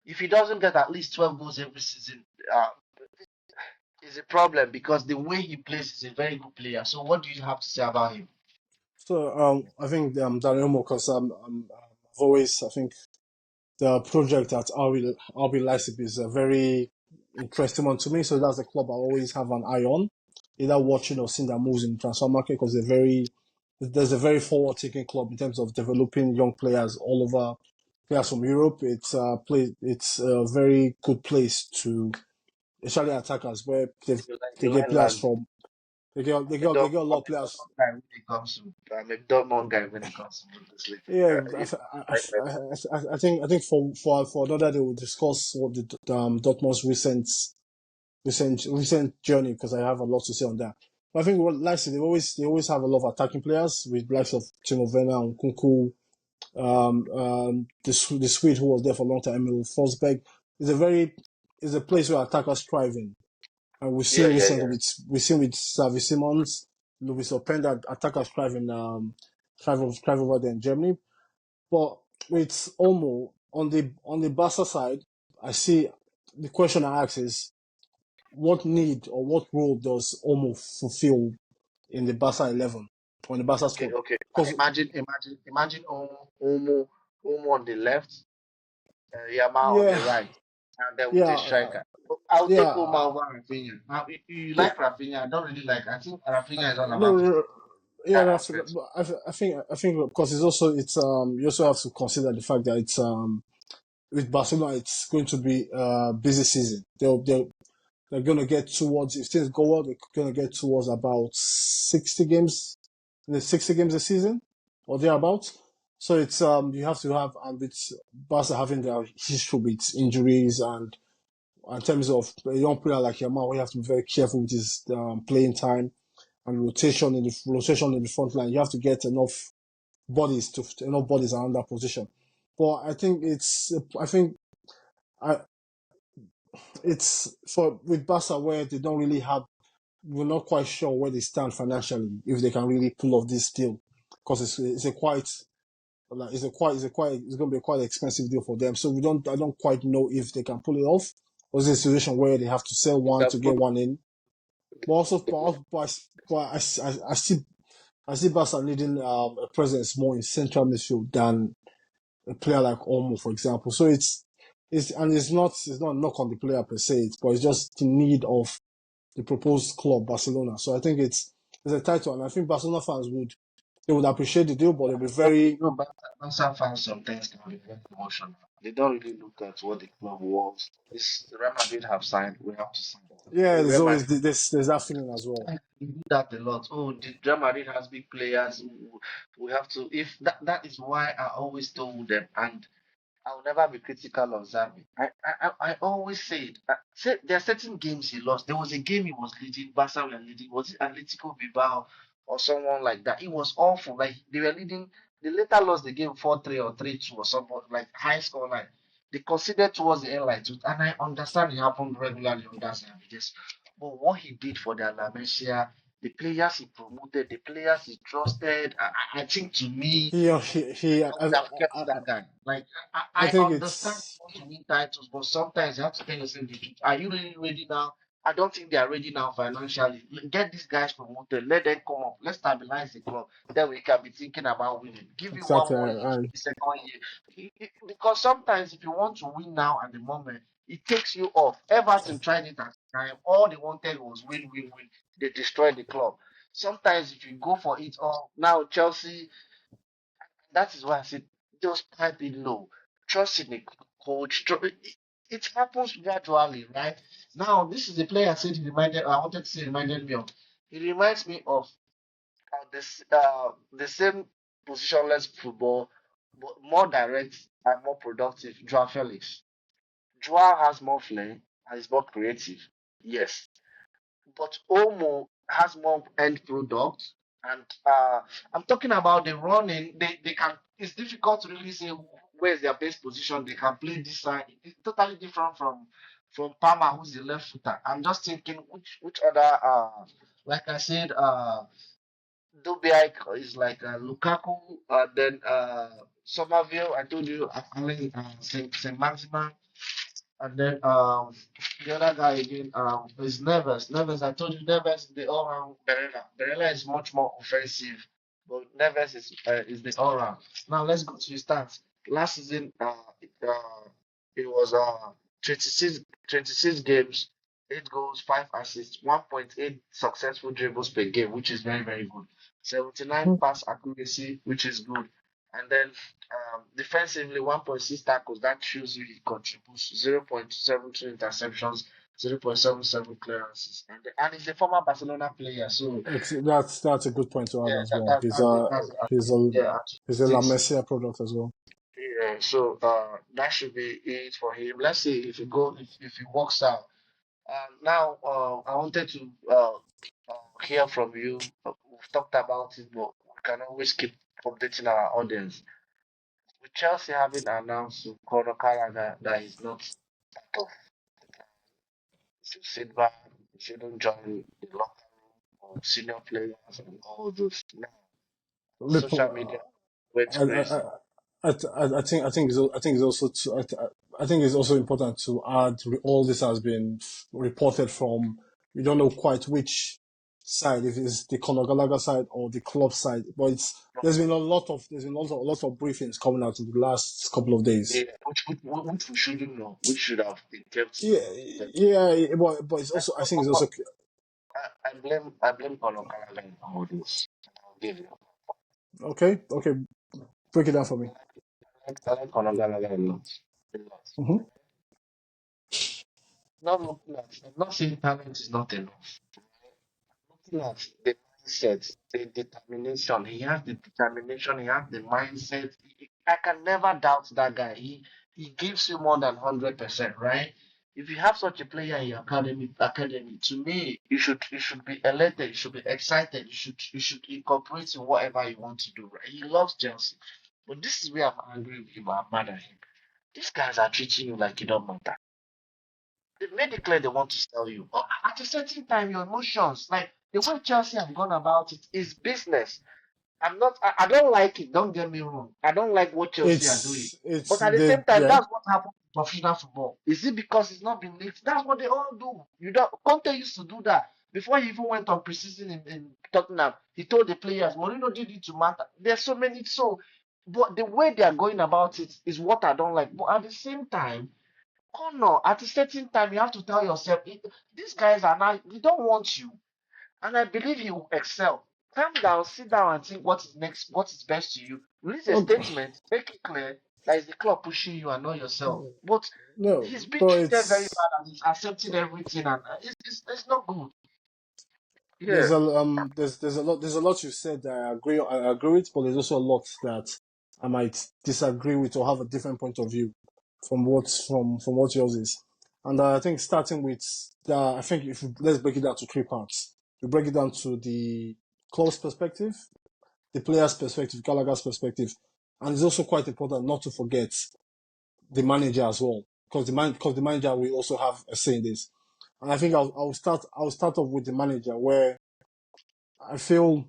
If he doesn't get at least 12 goals every season, uh, is a problem because the way he plays is a very good player. So what do you have to say about him? so I think Dani Olmo because I've always I think the project at RB Leipzig is a very interesting one to me. So that's a club I always have an eye on, either watching or seeing their moves in the transfer market because there's a very forward taking club in terms of developing young players all over players from Europe. It's a very good place to especially attackers where they You get like players Lazi. from they get a lot I'm of a players. Dortmund guy when it comes to I'm a Dortmund guy when it comes to Bundesliga. Yeah, You like I think for another day we'll discuss what the Dortmund's recent journey because I have a lot to say on that. But I think what Leipzig they always have a lot of attacking players with likes of Timo Werner and Kunku, the Swede who was there for a long time, Emil Forsberg. Is a very is a place where attackers thrive in, and yeah, yeah, yeah. we've seen with Xavi Simons, Luis Openda, attackers thrive over there in Germany. But with Olmo on the Barca side, I see the question I ask is what need or what role does Olmo fulfill in the Barca 11 or in the Barca Okay, squad? okay. Because Imagine Omo on the left, Yamal on yeah, the right, and then with yeah, a striker. I'll take yeah, Omo over Rafinha. Now, you yeah. like Rafinha? I don't really like. I think Rafinha is all No, about yeah, that that's. aspect. I think because it's you also have to consider the fact that it's with Barcelona it's going to be a busy season. They're going to get towards, if things go well, they're going to get towards about 60 games, the 60 games a season or thereabouts. So it's, you have to have, and with Barca having their history with injuries and in terms of a young player like Yamal, we have to be very careful with his playing time and rotation in the front line. You have to get enough bodies around that position. But I think I, it's for with Barca where they don't really have we're not quite sure where they stand financially if they can really pull off this deal because it's a quite like it's going to be a quite expensive deal for them. So I don't quite know if they can pull it off. Or is it a situation where they have to sell You one can to pull get one in? But also, I see Barca needing a presence more in central midfield than a player like Olmo, for example. So it's not a knock on the player per se, but it's just the need of the proposed club, Barcelona. So I think it's a title, and I think Barcelona fans would appreciate the deal, but they'll be very no, but Barca fans sometimes can be very emotional. They don't really look at what the club wants. This Real Madrid have signed, we have to sign. Yeah, Oh, there's Real always Madrid, there's that feeling as well. we do that a lot. Oh, the Real Madrid has big players. We have to. If that is why I always told them, and I'll never be critical of Xavi. I always say it. There are certain games he lost. There was a game he was leading, Barca were leading. Was it Atletico Bilbao or someone like that? It was awful. Like they were leading. They later lost the game 4-3 or 3-2 or something like high score line. They conceded towards the end like two, and I understand it happened regularly on that side. Yes. But what he did for the La Masia, the players he promoted, the players he trusted, I think to me He I would have kept that guy. Like I I think understand it's you want to win titles, but sometimes you have to tell yourself the truth. Are you really ready now? I don't think they are ready now financially. Get these guys promoted. Let them come up. Let's stabilize the club. Then we can be thinking about winning. Give you one exactly. more year, maybe second year. Because sometimes if you want to win now at the moment, it takes you off. Everton tried it at the time. All they wanted was win, win, win. They destroyed the club. Sometimes if you go for it all, now Chelsea, that is why I said just pipe it low. Trust in the coach. It happens gradually, right? Now, this is the player I said he reminded. I wanted to say reminded me of. He reminds me of the same positionless football, but more direct and more productive. Joao Felix. Joao has more flair and is more creative. Yes, but Omo has more end product. And I'm talking about the running. They can. It's difficult to really say where's their best position. They can play this side. It's totally different from Palmer, who's the left footer. I'm just thinking which other like I said Dovbyk is like Lukaku. Then Somerville. I told you Saint Maximin. And then the other guy again is Neves. Neves, I told you Neves the all round Barella. Barella is much more offensive, but Neves is the all round. Now let's go to the stats. Last season it was 26, 26 games, 8 goals, 5 assists, 1.8 successful dribbles per game, which is very very good. 79 pass accuracy, which is good. And then defensively, 1.6 tackles. That shows you he contributes 0.72 interceptions, 0.77 clearances. And he's a former Barcelona player. So, that's a good point to add yeah, as well. that's He's yeah, at he's a La 6. Masia product as well. Yeah, so that should be it for him. Let's see if he if he works out. Now, I wanted to hear from you. We've talked about it, but we can always keep updating our audience. With Chelsea having announced to Conor Gallagher that he's not part of the plan, he should sit back, he shouldn't join the locker room of senior players and all those. Now, social media went I, I, crazy. I think it's also I think it's also important to add all this has been reported from we don't know quite which side, if it's the Conor Gallagher side or the club side, but there's been lots of briefings coming out in the last couple of days. Yeah, which we shouldn't know, which should have been kept Yeah, confidential. yeah, but it's Uh, also I But, think but, it's but also I blame Conor Gallagher in all this. I'll give you. okay, break it down for me. I like Conor Gallagher a lot. A lot. Hmm. Not looking at, I'm not saying talent is not enough. Looking at the mindset, the determination, he has the determination, he has the mindset. I can never doubt that guy. He gives you more than 100%, right? If you have such a player in your academy, to me, you should be elated, you should be excited, you should incorporate in whatever you want to do, right? He loves Chelsea. But this is where I'm angry with him, I'm mad at him. These guys are treating you like you don't matter. They made it clear they want to sell you. But at a certain time, your emotions, like the way Chelsea have gone about it, is business. I don't like it. Don't get me wrong. I don't like what Chelsea are doing. It's But at the the same time, yeah. that's what happened to professional football. Is it because it's not been leaked? That's what they all do. You don't. Conte used to do that before he even went on preseason in Tottenham. He told the players, Mourinho did it to matter. There's so many so, but the way they are going about it is what I don't like. But at the same time, Connor, at a certain time, you have to tell yourself, these guys are not, they don't want you. And I believe he will excel. Calm down, sit down and think what is next, what is best to you. Release a Okay, statement, make it clear. Like the club pushing you and not yourself. But No, he's been but treated very it's bad and he's accepting everything, and it's not good. there's Yeah, there's a lot you said that I agree with, but there's also a lot that I might disagree with or have a different point of view from what yours is. And I think starting with I think if let's break it down to three parts. We break it down to the club's perspective, the player's perspective, Gallagher's perspective, and it's also quite important not to forget the manager as well, because the manager will also have a say in this. And I think I'll start off with the manager, where I feel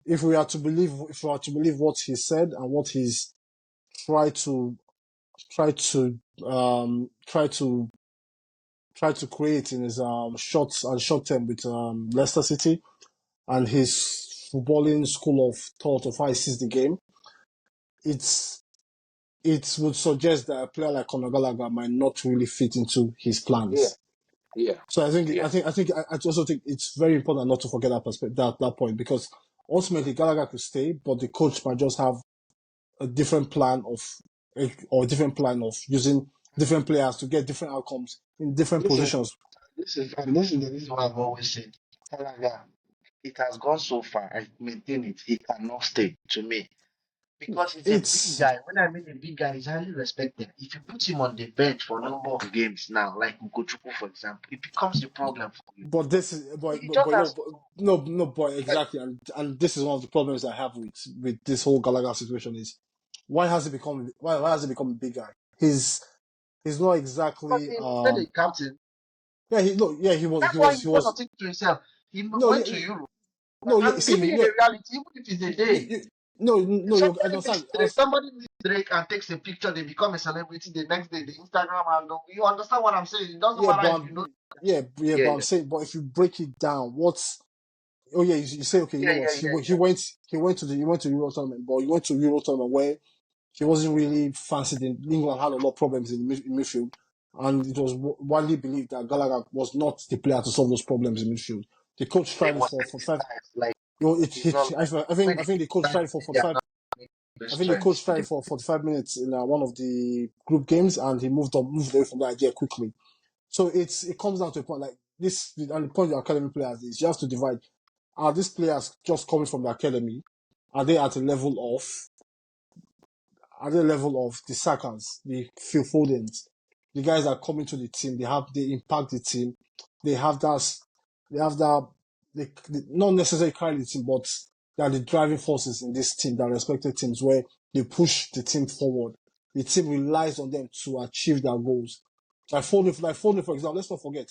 if we are to believe what he said and what he's tried to try to try to try to create in his short term with Leicester City and his footballing school of thought of how he sees the game, it's it would suggest that a player like Conor Gallagher might not really fit into his yeah, plans. yeah, So yeah. I also think it's very important not to forget that perspective, that point, because ultimately Gallagher could stay, but the coach might just have a different plan of or a different plan of using different players to get different outcomes in different Listen, positions. this is the reason why I've always said, Gallagher, it has gone so far. I maintain it. He cannot stay to me. Because he's a big It's guy. When I mean a big guy, he's highly respected. If you put him on the bench for a number of games now, like Ugochukwu, for example, it becomes a problem for you. but this is He just has to go. no but Like, exactly, and this is one of the problems I have with this whole Gallagher situation is why has he become a big guy? He's not because exactly he wanted a captain. yeah he no yeah That's why he he started was thinking to himself. He no went yeah to Europe. no yeah And see even you in a reality, even if it's a you, day, you no if no you I somebody meets understand Drake, somebody meets Drake and takes a picture, they become a celebrity the next day, the Instagram handle. You understand what I'm saying? It doesn't yeah matter but if you know. yeah Yeah, but I'm yeah, saying, but if you break it down, what's oh yeah, you say okay, you know yeah, what? yeah, yeah, He went to Euro tournament, but he went to Euro tournament where he wasn't really fancied. In England had a lot of problems in midfield, and it was widely believed that Gallagher was not the player to solve those problems in midfield. The coach yeah. tried He it was for 5. sensitized. Like You know, he's not like when I he think the coach started tried it for they are 45. not the I think the coach strength. tried it for 45 minutes in one of the group games, and he moved away from the idea quickly. So it comes down to a point like this, and the point of academy players is you have to divide. Are these players just coming from the academy? Are they at a level of the Sakas, the Phil Fodens, the guys that are coming to the team? They impact the team. They have that they have that they not necessarily carry the team, but they are the driving forces in this team, that respected teams where they push the team forward. The team relies on them to achieve their goals. Foden, for example, let's not forget,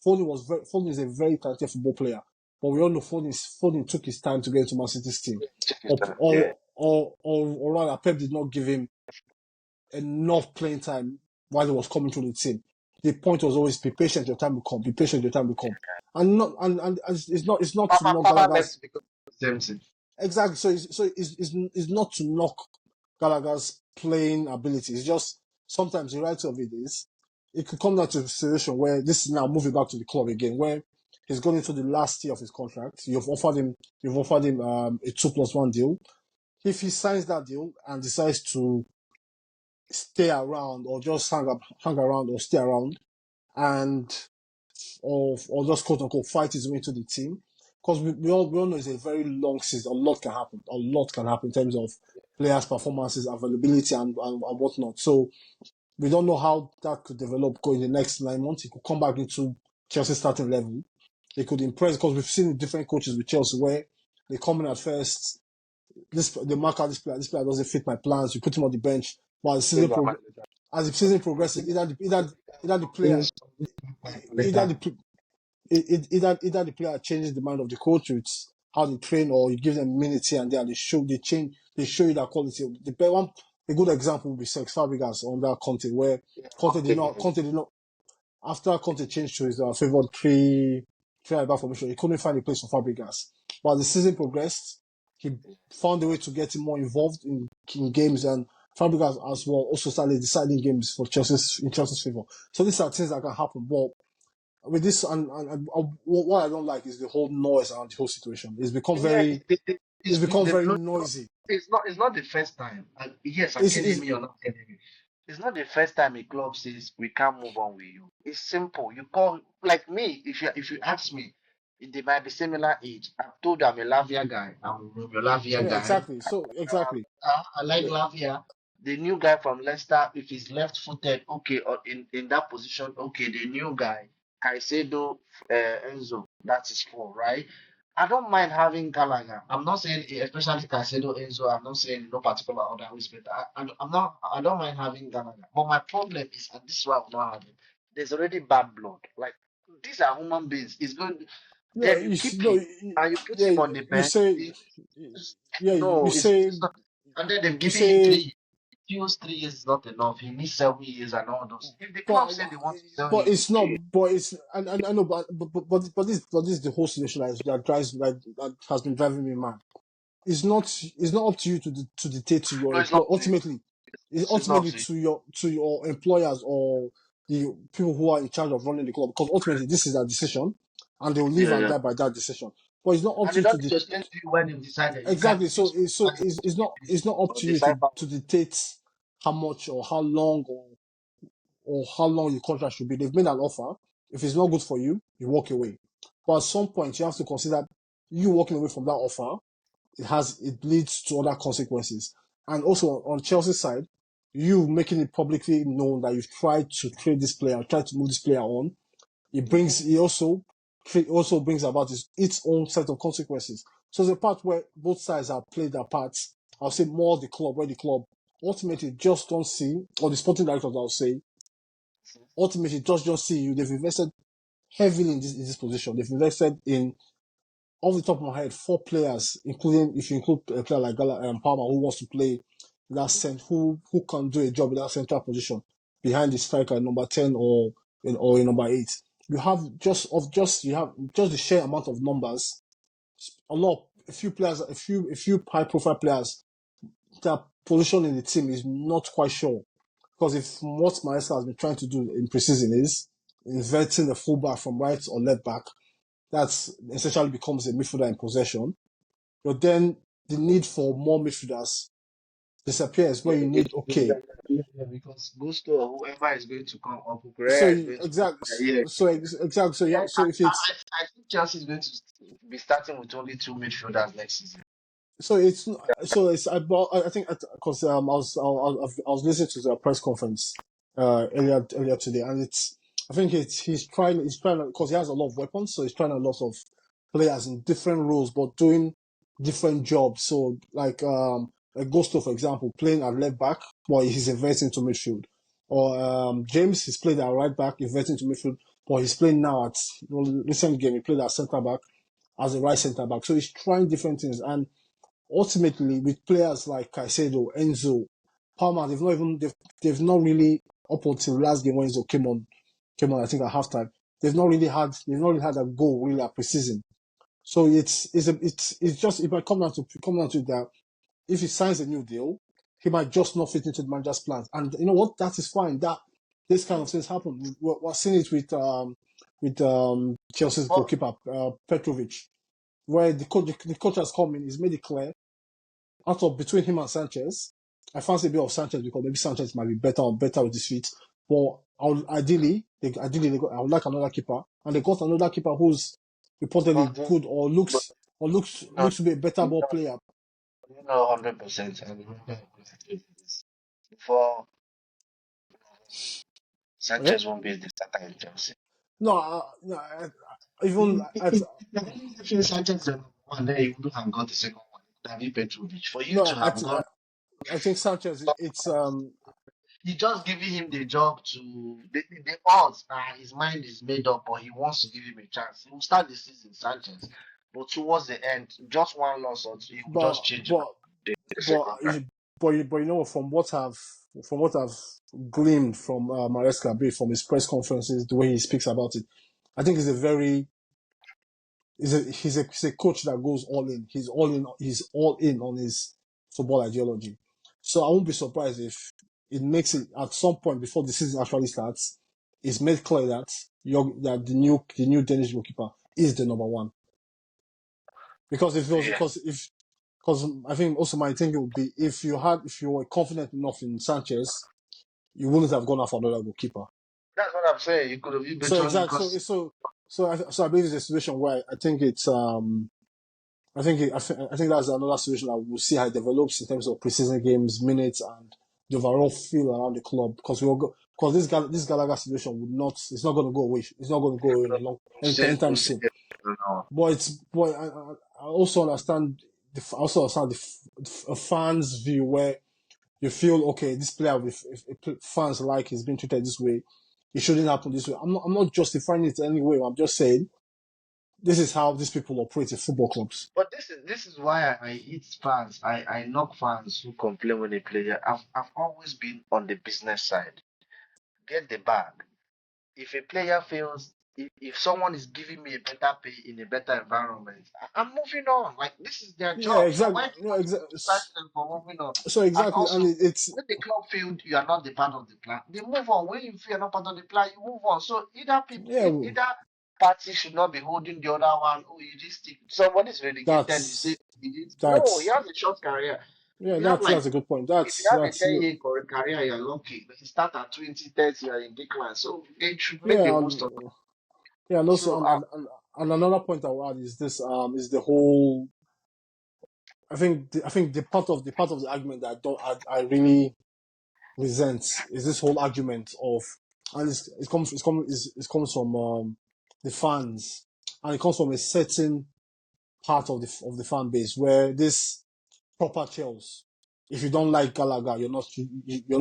Foden is a very talented football player, but we all know Foden took his time to get into Man City's team, Check it out. Yeah, or rather, Pep did not give him enough playing time while he was coming through the team. The point was always be patient, your time will come. Be patient, your time will come. And not and it's not to knock Papa left Gallagher's because of the same thing. exactly. It's not to knock Gallagher's playing ability. It's just sometimes the reality of it is it could come down to a situation where this is now moving back to the club again, where he's going into the last year of his contract. You've offered him a 2+1 deal. If he signs that deal and decides to stay around or just hang around or stay around and or just quote unquote fight his way to the team, because we all know it's a very long season. A lot can happen. A lot can happen in terms of players' performances, availability, and whatnot. So we don't know how that could develop going the next 9 months. He could come back into Chelsea starting level. They could impress, because we've seen different coaches with Chelsea where they come in at first. They mark out this player. This player doesn't fit my plans. You put him on the bench. While the Change your manager. as the season progresses, either the player Finish either later. either the player changes the mind of the coach with how they train, or you give them minutes here and there. They show you that quality. A good example would be Sex Fabregas under Conte, where Yeah, Conte did not after Conte changed to his favored three at back formation. He couldn't find a place for Fabregas. But as the season progressed, he found a way to get him more involved in games, and Fabregas as well also started deciding games for Chelsea's favor. So these are things that can happen. But with this, and what I don't like is the whole noise around the whole situation. It's become yeah, very. It's become they've very blown. noisy. It's not the first time. And yes, It's academy or not academy. It's not the first time a club says we can't move on with you. It's simple. You call like me. If you ask me, they might be similar age. I've told I'm a Lavia guy. I'm a Romeo Lavia yeah, guy. exactly. So exactly. I like Yeah, Lavia. The new guy from Leicester, if he's left-footed, okay, or in that position, okay. The new guy, Caicedo, Enzo, that is four, right? I don't mind having Gallagher. I'm not saying, especially Caicedo, Enzo. I'm not saying no particular order who's better. I'm not. I don't mind having Gallagher. But my problem is, and this is why I'm not having. There's already bad blood. Like these are human beings. It's going. no, Then you you keep no, him and you put yeah, him on the you bench. say, yeah, you No, say, it's not. And then they've you given him say, 3 years. Feels 3 years is not enough. He needs 7 years and all those. If the club but say they want to sell but him, it's not. okay. But it's and I know, but this is the whole situation that drives that has been driving me mad. It's not up to you to dictate to your No, it's not employer. up to you. Ultimately, it's It's not up ultimately to you. to your employers or the people who are in charge of running the club. Because ultimately, this is their decision, and they will live Yeah, and yeah. die by that decision. But it's not up And to they you to don't need to explain to you when they've decided. You can exactly. So just put it's it's not up or to you decide for to dictate how much or how long or how long your contract should be. They've made an offer. If it's not good for you, you walk away. But at some point, you have to consider you walking away from that offer. It leads to other consequences. And also on Chelsea's side, you making it publicly known that you've tried to trade this player, tried to move this player on. It also brings about its own set of consequences. So it's a part where both sides have played their parts. I'll say more the club, where the club ultimately just don't see, or the sporting directors, I'll say, ultimately just don't see you. They've invested heavily in this position. They've invested in, off the top of my head, four players, including if you include a player like Palmer, who wants to play that who can do a job in that central position behind the striker, number 10 or in number 8. You have you have just the sheer amount of numbers. A few players, a few high profile players, their position in the team is not quite sure. Because if what Maestra has been trying to do in preseason is inverting the fullback from right or left back, that essentially becomes a midfielder in possession. But then the need for more midfielders disappears where you need, okay. yeah, because Gusto or whoever is going to come, or So Kukurea is going to come. Yeah, exactly. So yeah. yeah. So if it's I think Chelsea is going to be starting with only two midfielders next season. so it's so it's I think because I was listening to the press conference earlier today, and it's I think he's trying because he has a lot of weapons, so he's trying a lot of players in different roles but doing different jobs. So like Gusto, for example, playing at left back but he's inverting to midfield, or James, he's played at right back inverting to midfield, but he's playing now at recent game he played at centre back as a right centre back. So he's trying different things, and ultimately with players like Caicedo, Enzo, Palmer, they've not really, up until last game when Enzo came on I think at halftime, they've not really had a goal really at preseason. So it's just it might come down to that if he signs a new deal, he might just not fit into the manager's plans. And you know what? That is fine. That this kind of things happen. We're seeing it with Chelsea's But goalkeeper Petrovic, where the coach has come in, he's made it clear out of between him and Sanchez, I fancy a bit of Sanchez because maybe Sanchez might be better with his feet. But I would like another keeper, and they got another keeper who's reportedly but good but no, looks to be a better ball no, player. 100%. I remember this before Okay? Sanchez won't be the starter in Chelsea. No, even at If Sanchez is the number one, then he wouldn't have got the second one. David Petrovic. For you no, to have gone, I think Sanchez. It's he just giving him the job to the odds. His mind is made up, but he wants to give him a chance. He will start the season, Sanchez, but towards the end, just one loss or two, he will but just change but the but second guy. you- but you know from what I've gleaned from Maresca, be it from his press conferences, the way he speaks about it, I think he's a coach that goes all in. He's all in on his football ideology. So I won't be surprised if it makes it at some point before the season actually starts, it's made clear that the new Danish goalkeeper is the number one. Because Yeah, if because I think also my thinking would be if you were confident enough in Sanchez, you wouldn't have gone after another goalkeeper. That's what I'm saying. You could have So eventually exactly. because I believe it's a situation where I think it's I think that's another situation that we'll see how it develops in terms of preseason games, minutes, and the overall feel around the club. Because because this Gallagher situation would not it's not going to go away. It's not going to go away in a long anytime we'll see soon. it. No. But I also understand I also understand the fans' view where you feel okay, this player if fans like he's been treated this way, it shouldn't happen this way. I'm not justifying it in any way. I'm just saying this is how these people operate in football clubs. But this is why I hate fans. I knock fans who complain when they play. I've always been on the business side. Get the bag. If a player fails, if someone is giving me a better pay in a better environment, I'm moving on. Like this is their Yeah, job. So exactly. why do you Yeah, want to exactly. criticize them for moving on? So And exactly, also, and it's when the club failed, you are not the part of the plan. They move on. When you feel you're not part of the plan, you move on. So either people, yeah, either party should not be holding the other one. Oh, you just stick. Somebody's relegated. You say that's he did. No, he that's has a short career. yeah, You have like that's a good point. if you have a That's 10-year career, you're lucky. But you start at 20, 30, you're in decline. So they should make the yeah, most of it. yeah, and also So and another point I will add is this is the whole. I think the part of the argument that I really resent is this whole argument of and it comes from the fans and it comes from a certain part of the fan base where this proper Chelsea. If you don't like Gallagher, you're not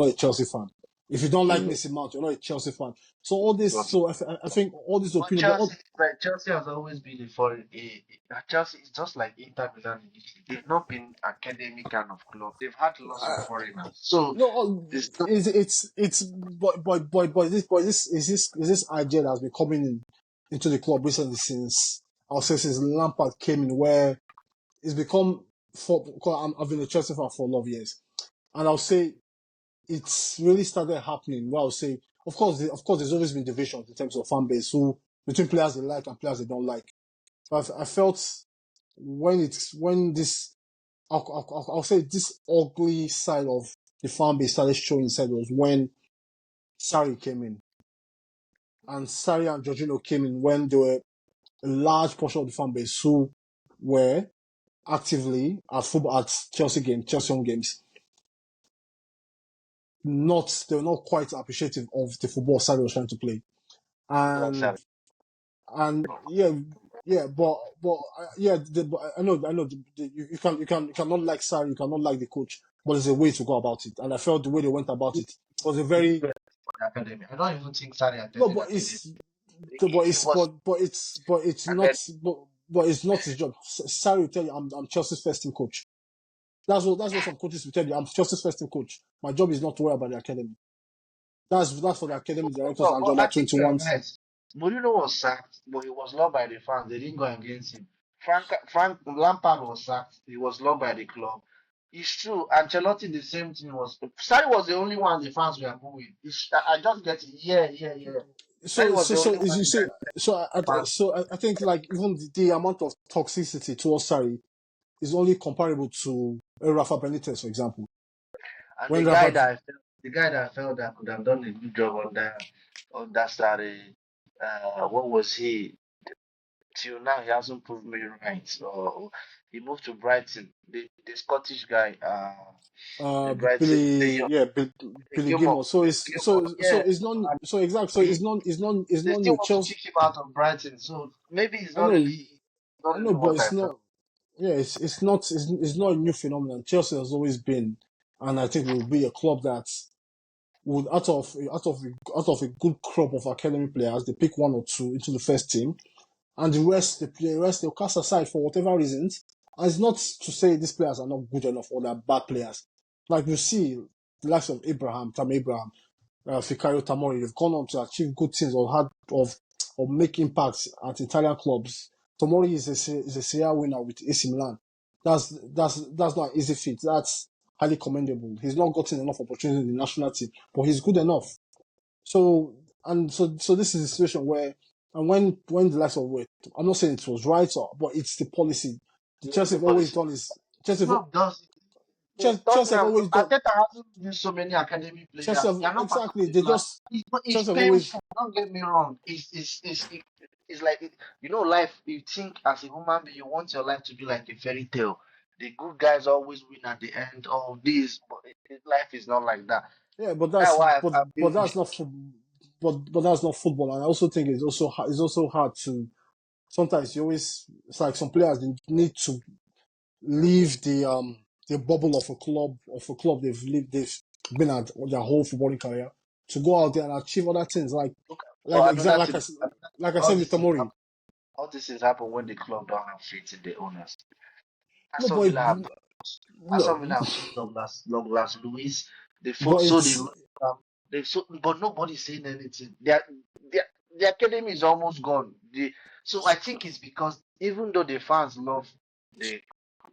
a Chelsea fan. If you don't like mm, Messi Mount, you're not a Chelsea fan. So all this, but so I think all these but opinions, but Chelsea, all, like Chelsea has always been a foreign. Chelsea is just like Inter Milan in Italy. They've not been academic kind of club. They've had lots of foreigners. So no, there's no but this is this idea that has been coming into the club recently since I'll say since Lampard came in, where it's become for because I've been a Chelsea fan for a lot of years, and I'll say it's really started happening. Where I'll say, of course, there's always been divisions in terms of fan base, who between players they like and players they don't like. But I felt when this I'll say this ugly side of the fan base started showing itself was when Sarri came in. And Sarri and Jorginho came in when there were a large portion of the fan base who were actively at Chelsea home games. They were not quite appreciative of the football Sarri was trying to play. And exactly. yeah, yeah, yeah, but I know, you cannot like Sarri, you cannot like the coach, but there's a way to go about it. And I felt the way they went about it was a very Academy. I don't even think Sarri no, attended academy. It was but it's not academy. but it's not his job. Sarri will tell you, I'm Chelsea's first team coach. That's what some coaches will tell you. I'm Chelsea's first team coach. My job is not to worry about the academy. That's for the academy directors No, and but under I think you're 21s. right. Mourinho was sacked, but he was loved by the fans. They didn't go against him. Frank Lampard was sacked. He was loved by the club. It's true. Ancelotti, the same thing was. Sarri was the only one the fans were booing. I just get it. Yeah, yeah, yeah. Sarri was the only As one you the say, fans. I think like even the amount of toxicity towards Sarri is only comparable to Rafa Benitez, for example. And When Rafa, the guy that I felt that could have done a good job on that Saturday. What was he? Till now, he hasn't proved me right. So he moved to Brighton. The Scottish guy, the Brighton, Billy Gilmore, Gilmore. So Gilmore. Yeah, it's not and so exact. So he, it's they not still new. want to Chelsea. kick him out of Brighton. So maybe I know, it's not I know, really but what I it's felt. not. Yeah, it's not a new phenomenon. Chelsea has always been, and I think will be a club that would out of a good crop of academy players, they pick one or two into the first team, and the rest they'll cast aside for whatever reasons. And it's not to say these players are not good enough or they're bad players. Like you see, the likes of Tam Abraham, Fikayo Tamori, they've gone on to achieve good things or make impacts at Italian clubs. Tomori is a Serie A winner with AC Milan. That's not an easy feat. That's highly commendable. He's not gotten enough opportunity in the national team, but he's good enough. So this is a situation where and when the likes of I'm not saying it was right but it's the policy. The What's Chelsea the have always policy? done is Chelsea, club does it. In Chelsea have Tottenham, always done. Arteta hasn't used so many academy Chelsea players. have, You're not part of exactly. the They plan. just But it's Chelsea have always. painful. Don't get me wrong. It's like you know, life. You think as a human being, you want your life to be like a fairy tale. The good guys always win at the end of this, but life is not like that. Yeah, but That's that's why but I but feel that's not but that's not football. And I also think it's also hard to sometimes you always it's like some players they need to leave the bubble of a club they've been at their whole footballing career to go out there and achieve other things look at like but exact another thing. like I All said with these things Tamori. happen. All these things happen when the club don't have faith in the owners. No, Aston but Villa have no, Aston Villa have sold Douglas Luiz. They but sold the it's they sold, but nobody's saying anything. Their the academy is almost gone. So I think it's because even though the fans love the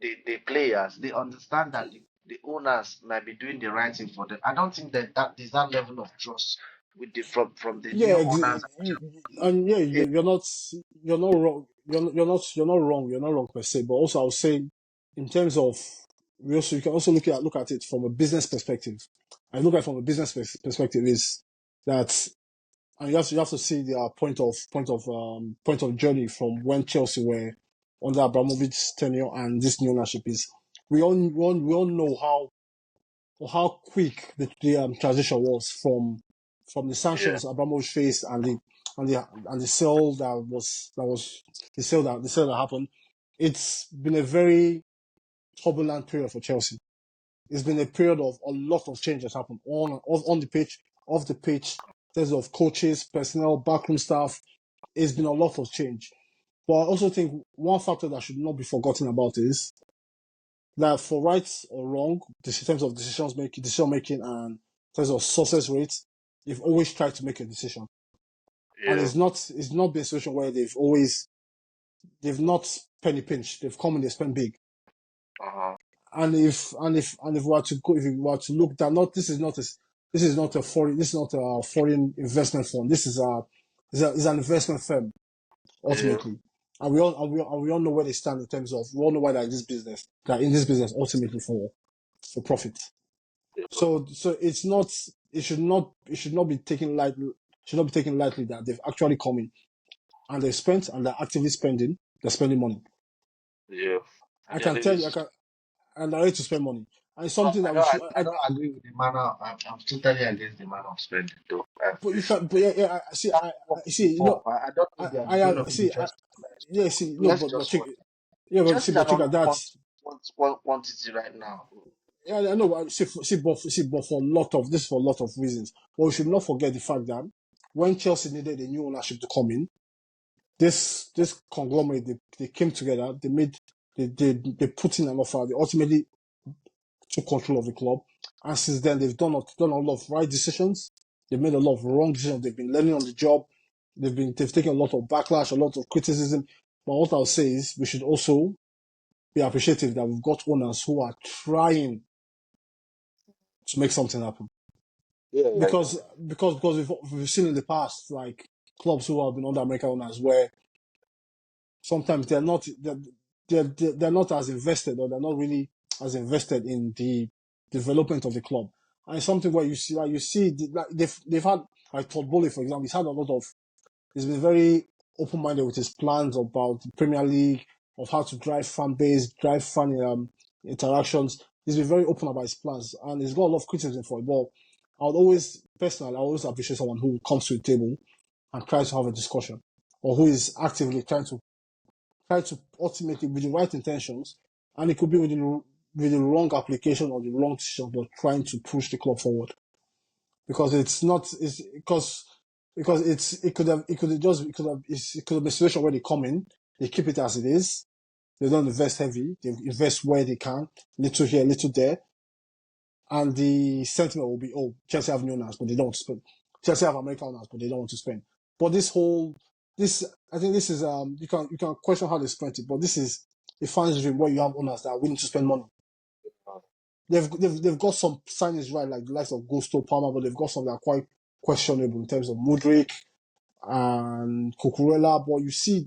the players, they understand that the owners might be doing the right thing for them. I don't think that there's that level of trust with the from the yeah, new owners. and yeah, It, you're not wrong. You're not wrong per se. But also, I was saying, in terms of you can also look at it from a business perspective. I look at it from a business perspective is that, and you have to see their point of journey from when Chelsea were under Abramovich's tenure and this new ownership is. We all know how quick the transition was from the yeah, sanctions Abramovich faced and the sale that was the sale that happened. It's been a very turbulent period for Chelsea. It's been a period of a lot of change has happened on the pitch, off the pitch, in terms of coaches, personnel, backroom staff. It's been a lot of change. But I also think one factor that should not be forgotten about is that for right or wrong, in terms of decision making, and in terms of success rates, they've always tried to make a decision, and yeah, it's not been a situation where they've not penny pinched. They've come and they spend big. uh-huh, And if we were to go, if we were to look that not this is not a foreign investment fund. This is an investment firm yeah, ultimately. And we all know where they stand in terms of we all know why they're in this business. They're in this business ultimately for profit. yeah, So it should not be taken lightly that they've actually come in and they've spent and they're actively spending. They're spending money. yeah. I Yeah, can this tell you, is and they're ready to spend money. And it's something that we should. I don't agree with the manner. I'm totally against the manner of spending, though. But you can. But yeah, yeah. I Worked see. You know, before. I don't think they are going to be see. interested. Yeah, see. No, Let's but just Chica, watch. yeah, Chelsea are but not Chica, that's quantity right now. yeah. I know. But for a lot of this, for a lot of reasons. But we should not forget the fact that when Chelsea needed a new ownership to come in, this conglomerate they came together. They put in an offer. They ultimately took control of the club, and since then done a lot of right decisions. They've made a lot of wrong decisions. They've been learning on the job. They've taken a lot of backlash, a lot of criticism. But what I'll say is we should also be appreciative that we've got owners who are trying to make something happen. Yeah, yeah, Because we've seen in the past like clubs who have been under American owners where sometimes they're not as invested or they're not really as invested in the development of the club. And it's something where you see like they've had like Todd Bowley, for example, he's been very open minded with his plans about the Premier League, of how to drive fan base, drive fan interactions. He's been very open about his plans and he's got a lot of criticism for it. But I always appreciate someone who comes to the table and tries to have a discussion or who is actively try to ultimately with the right intentions, and it could be with the wrong application or the wrong decision, but trying to push the club forward because it's not it's because it could have been a situation where they come in, they keep it as it is, they don't invest heavy, they invest where they can, little here, little there, and the sentiment will be, oh, Chelsea have new owners, but they don't want to spend. Chelsea have American owners, but they don't want to spend. But this, I think this is, you can question how they spent it, but this is a fan's dream where you have owners that are willing to spend money. They've got some signings right, like the likes of Gusto, Palmer, but they've got some that are quite questionable in terms of Mudrik and Cucurella. But you see,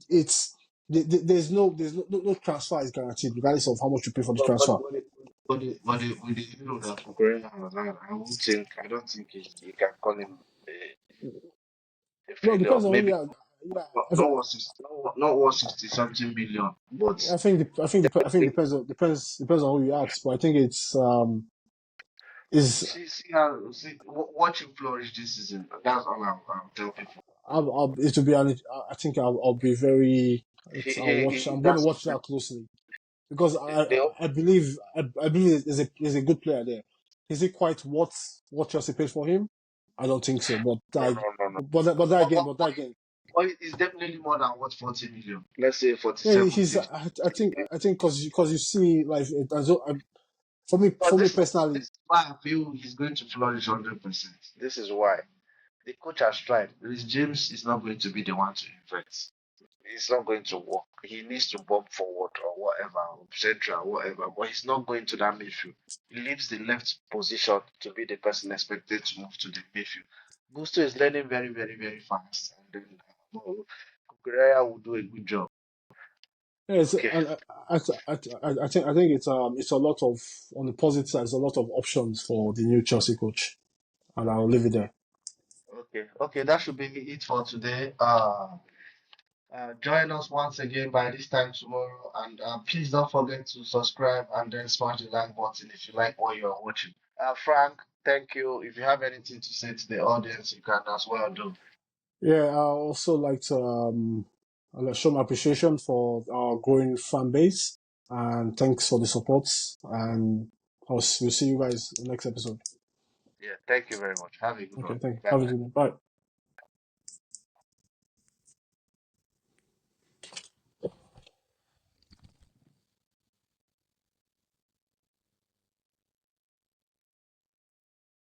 There's no transfer is guaranteed, regardless of how much you pay for the But transfer. with the hero that Kukurea has had, I don't think he can call him a Well, it failure. depends on who Maybe you are. Yeah, not 160 something million, but I think depends on who you ask, but I think it's is watch him flourish this season. That's all I'll tell people. it will be I think I'll be very I'll watch. I'm going to That's watch that closely because the I believe there's a good player there. Is it quite what Chelsea paid for him? I don't think so. no no no no. But that again, It's definitely more than what 40 million. Let's say yeah, 47, he's. 50. I think because you see like But for me personally, this is why I feel he's going to flourish 100%. This is why. The coach has tried. Rhys James is not going to be the one to invent. It's not going to work. He needs to bump forward or whatever, or central, whatever, but he's not going to that midfield. He leaves the left position to be the person expected to move to the midfield. Gusto is learning very, very, very fast, and then Kukurea will do a good job. yes, Okay, I think it's a lot of on the positive side. There's a lot of options for the new Chelsea coach, and I'll leave it there. okay. That should be it for today. Join us once again by this time tomorrow, and please don't forget to subscribe and then smash the like button if you like what you are watching. Frank, thank you. If you have anything to say to the audience, you can as well do. Yeah, I also like to show my appreciation for our growing fan base, and thanks for the support. And we'll see you guys in the next episode. Yeah, thank you very much. Have a good Okay, one. thank you. Bye Have a bye. good one. Bye.